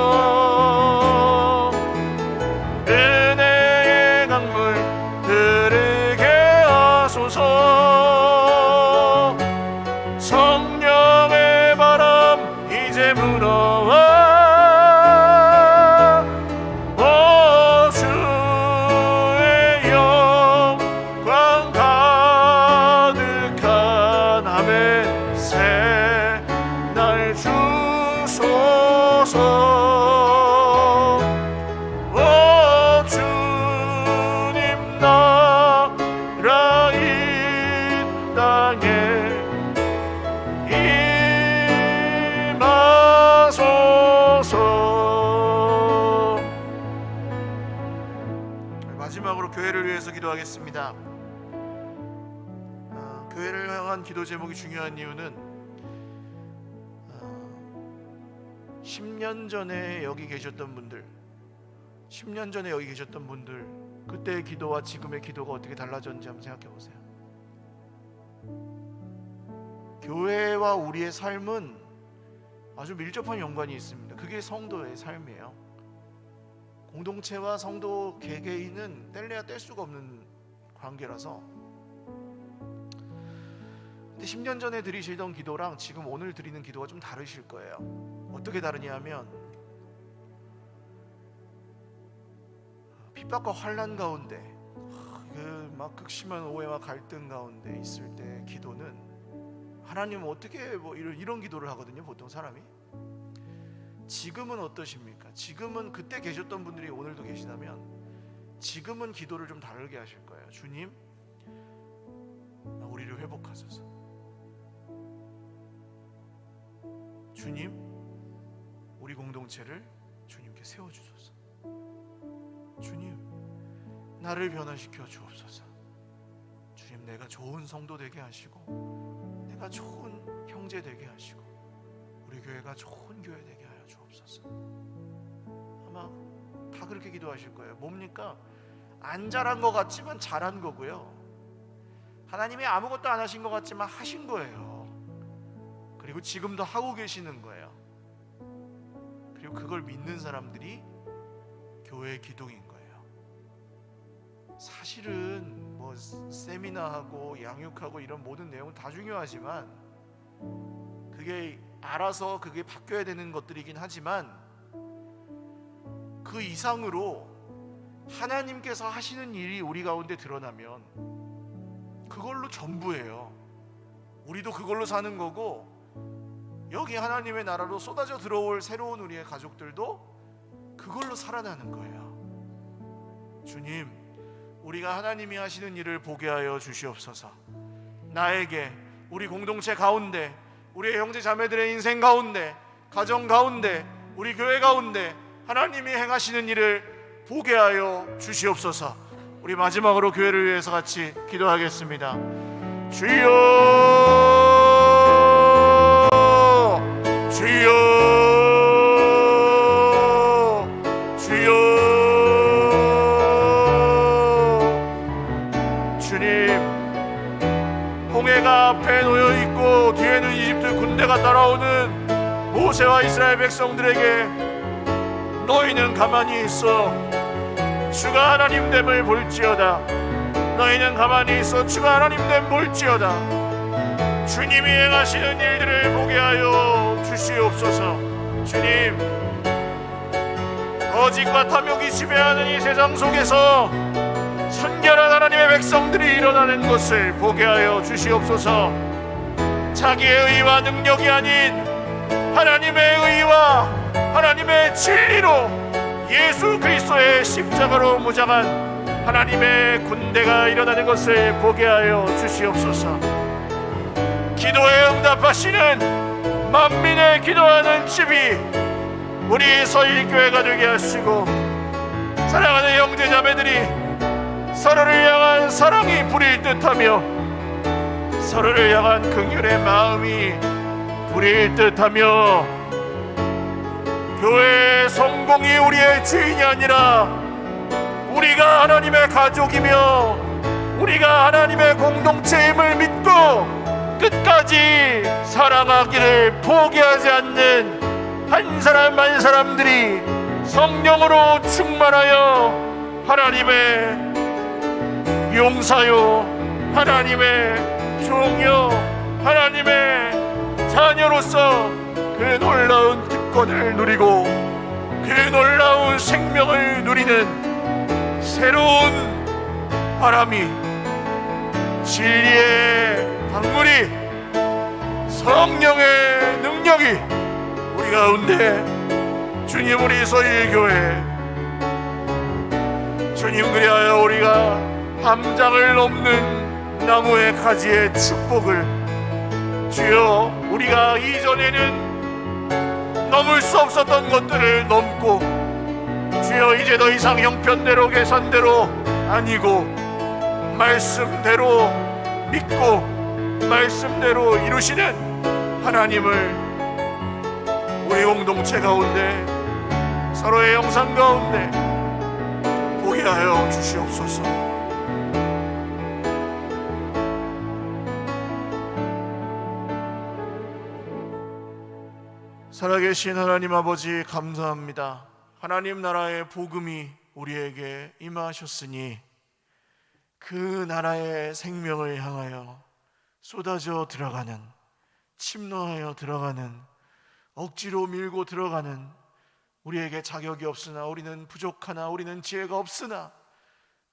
은혜의 강물 흐르게 하소서. 성령의 바람 이제 불어와 주의 영광 가득한 아멘 새날 주소서. 주님 나라 이 땅에 임하소서. 마지막으로 교회를 위해서 기도하겠습니다. 교회를 향한 기도 제목이 중요한 이유는 10년 전에 여기 계셨던 분들, 10년 전에 여기 계셨던 분들, 그때의 기도와 지금의 기도가 어떻게 달라졌는지 한번 생각해 보세요. 교회와 우리의 삶은 아주 밀접한 연관이 있습니다. 그게 성도의 삶이에요. 공동체와 성도 개개인은 뗄래야 뗄 수가 없는 관계라서. 근데 10년 전에 드리시던 기도랑 지금 오늘 드리는 기도가 좀 다르실 거예요. 어떻게 다르냐 하면, 핍박과 환난 가운데, 막 극심한 오해와 갈등 가운데 있을 때 기도는, 하나님 어떻게 이런 기도를 하거든요, 보통 사람이. 지금은 어떠십니까? 지금은 그때 계셨던 분들이 오늘도 계시다면 지금은 기도를 좀 다르게 하실 거예요. 주님, 우리를 회복하소서. 주님, 우리 공동체를 주님께 세워주소서. 주님, 나를 변화시켜 주옵소서. 주님, 내가 좋은 성도 되게 하시고, 내가 좋은 형제 되게 하시고, 우리 교회가 좋은 교회 되게 하여 주옵소서. 아마 다 그렇게 기도하실 거예요. 뭡니까? 안 잘한 것 같지만 잘한 거고요, 하나님이 아무것도 안 하신 것 같지만 하신 거예요. 그리고 지금도 하고 계시는 거예요. 그리고 그걸 믿는 사람들이 교회의 기둥인 거예요. 사실은 뭐 세미나하고 양육하고 이런 모든 내용은 다 중요하지만, 그게 알아서 그게 바뀌어야 되는 것들이긴 하지만, 그 이상으로 하나님께서 하시는 일이 우리 가운데 드러나면 그걸로 전부예요. 우리도 그걸로 사는 거고, 여기 하나님의 나라로 쏟아져 들어올 새로운 우리의 가족들도 그걸로 살아나는 거예요. 주님, 우리가 하나님이 하시는 일을 보게 하여 주시옵소서. 나에게, 우리 공동체 가운데, 우리의 형제 자매들의 인생 가운데, 가정 가운데, 우리 교회 가운데 하나님이 행하시는 일을 보게 하여 주시옵소서. 우리 마지막으로 교회를 위해서 같이 기도하겠습니다. 주여, 주여, 주여. 주님, 홍해가 앞에 놓여있고 뒤에는 이집트 군대가 따라오는 모세와 이스라엘 백성들에게 너희는 가만히 있어 주가 하나님 됨을 볼지어다. 너희는 가만히 있어 주가 하나님 됨 볼지어다. 주님이 행하시는 일들을 보게 하여 주시옵소서. 주님, 거짓과 탐욕이 지배하는 이 세상 속에서 순결한 하나님의 백성들이 일어나는 것을 보게 하여 주시옵소서. 자기의 의와 능력이 아닌 하나님의 의와 하나님의 진리로 예수 그리스도의 십자가로 무장한 하나님의 군대가 일어나는 것을 보게 하여 주시옵소서. 기도에 응답하시는 만민의 기도하는 집이 우리 서일교회가 되게 하시고, 사랑하는 형제자매들이 서로를 향한 사랑이 불일 듯하며 서로를 향한 긍휼의 마음이 불일 듯하며, 교회의 성공이 우리의 주인이 아니라 우리가 하나님의 가족이며 우리가 하나님의 공동체임을 믿고 끝까지 사랑하기를 포기하지 않는 한 사람 한 사람들이 성령으로 충만하여 하나님의 용사요, 하나님의 종요, 하나님의 자녀로서 그 놀라운 특권을 누리고 그 놀라운 생명을 누리는 새로운 바람이, 진리의 강물이, 성령의 능력이 우리 가운데, 주님, 우리 서일교회 주님, 그리하여 우리가 함장을 넘는 나무의 가지의 축복을, 주여, 우리가 이전에는 넘을 수 없었던 것들을 넘고, 주여, 이제 더 이상 형편대로 계산대로 아니고 말씀대로 믿고 말씀대로 이루시는 하나님을 우리 공동체 가운데, 서로의 영상 가운데 보게 하여 주시옵소서. 살아계신 하나님 아버지, 감사합니다. 하나님 나라의 복음이 우리에게 임하셨으니 그 나라의 생명을 향하여 쏟아져 들어가는, 침노하여 들어가는, 억지로 밀고 들어가는, 우리에게 자격이 없으나, 우리는 부족하나, 우리는 지혜가 없으나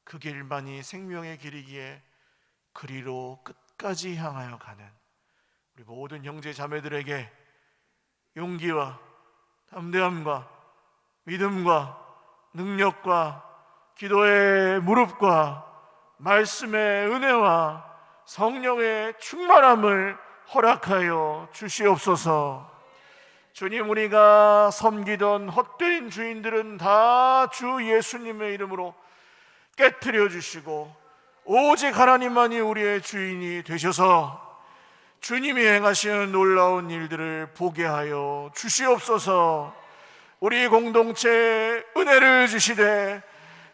그 길만이 생명의 길이기에 그리로 끝까지 향하여 가는 우리 모든 형제 자매들에게 용기와 담대함과 믿음과 능력과 기도의 무릎과 말씀의 은혜와 성령의 충만함을 허락하여 주시옵소서. 주님, 우리가 섬기던 헛된 주인들은 다 주 예수님의 이름으로 깨트려 주시고, 오직 하나님만이 우리의 주인이 되셔서 주님이 행하시는 놀라운 일들을 보게 하여 주시옵소서. 우리 공동체에 은혜를 주시되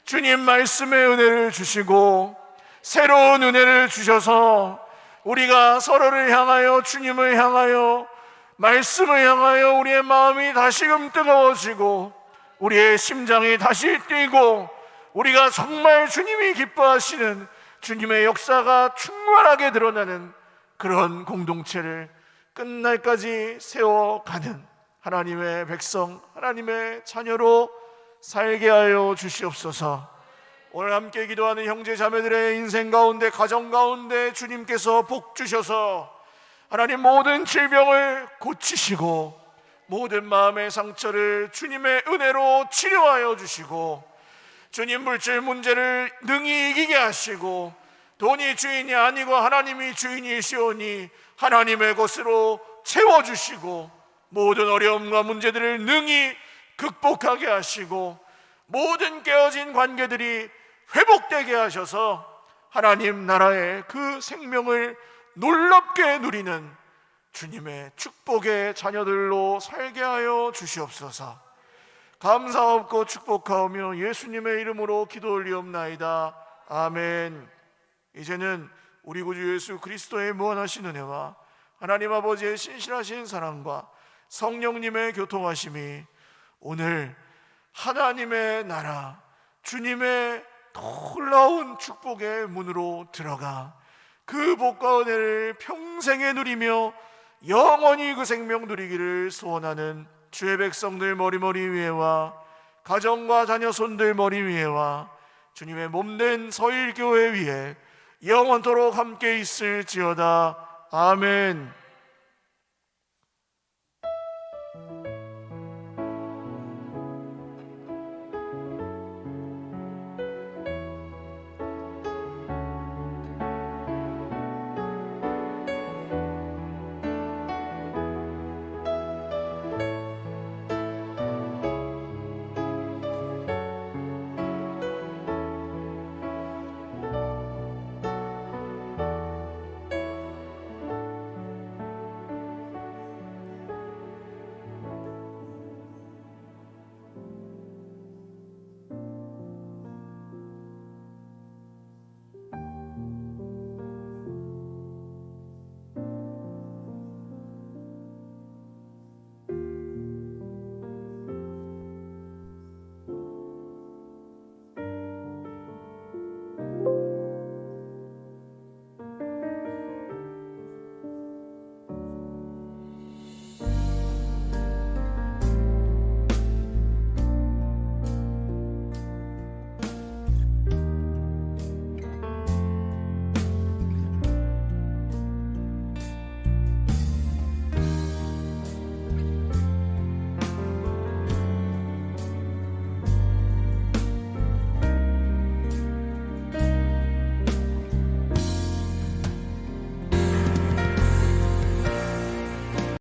주님 말씀의 은혜를 주시고 새로운 은혜를 주셔서 우리가 서로를 향하여, 주님을 향하여, 말씀을 향하여 우리의 마음이 다시금 뜨거워지고 우리의 심장이 다시 뛰고, 우리가 정말 주님이 기뻐하시는 주님의 역사가 충만하게 드러나는 그런 공동체를 끝날까지 세워가는 하나님의 백성, 하나님의 자녀로 살게 하여 주시옵소서. 오늘 함께 기도하는 형제 자매들의 인생 가운데, 가정 가운데 주님께서 복 주셔서 하나님 모든 질병을 고치시고 모든 마음의 상처를 주님의 은혜로 치료하여 주시고, 주님 물질 문제를 능히 이기게 하시고, 돈이 주인이 아니고 하나님이 주인이시오니 하나님의 것으로 채워주시고, 모든 어려움과 문제들을 능히 극복하게 하시고, 모든 깨어진 관계들이 회복되게 하셔서 하나님 나라의 그 생명을 놀랍게 누리는 주님의 축복의 자녀들로 살게 하여 주시옵소서. 감사하옵고 축복하오며 예수님의 이름으로 기도 올리옵나이다. 아멘. 이제는 우리 구주 예수 그리스도의 무한하신 은혜와 하나님 아버지의 신실하신 사랑과 성령님의 교통하심이 오늘 하나님의 나라, 주님의 놀라운 축복의 문으로 들어가 그 복과 은혜를 평생에 누리며 영원히 그 생명 누리기를 소원하는 주의 백성들 머리머리 위에와 가정과 자녀손들 머리 위에와 주님의 몸된 서일교회 위에 영원토록 함께 있을지어다. 아멘.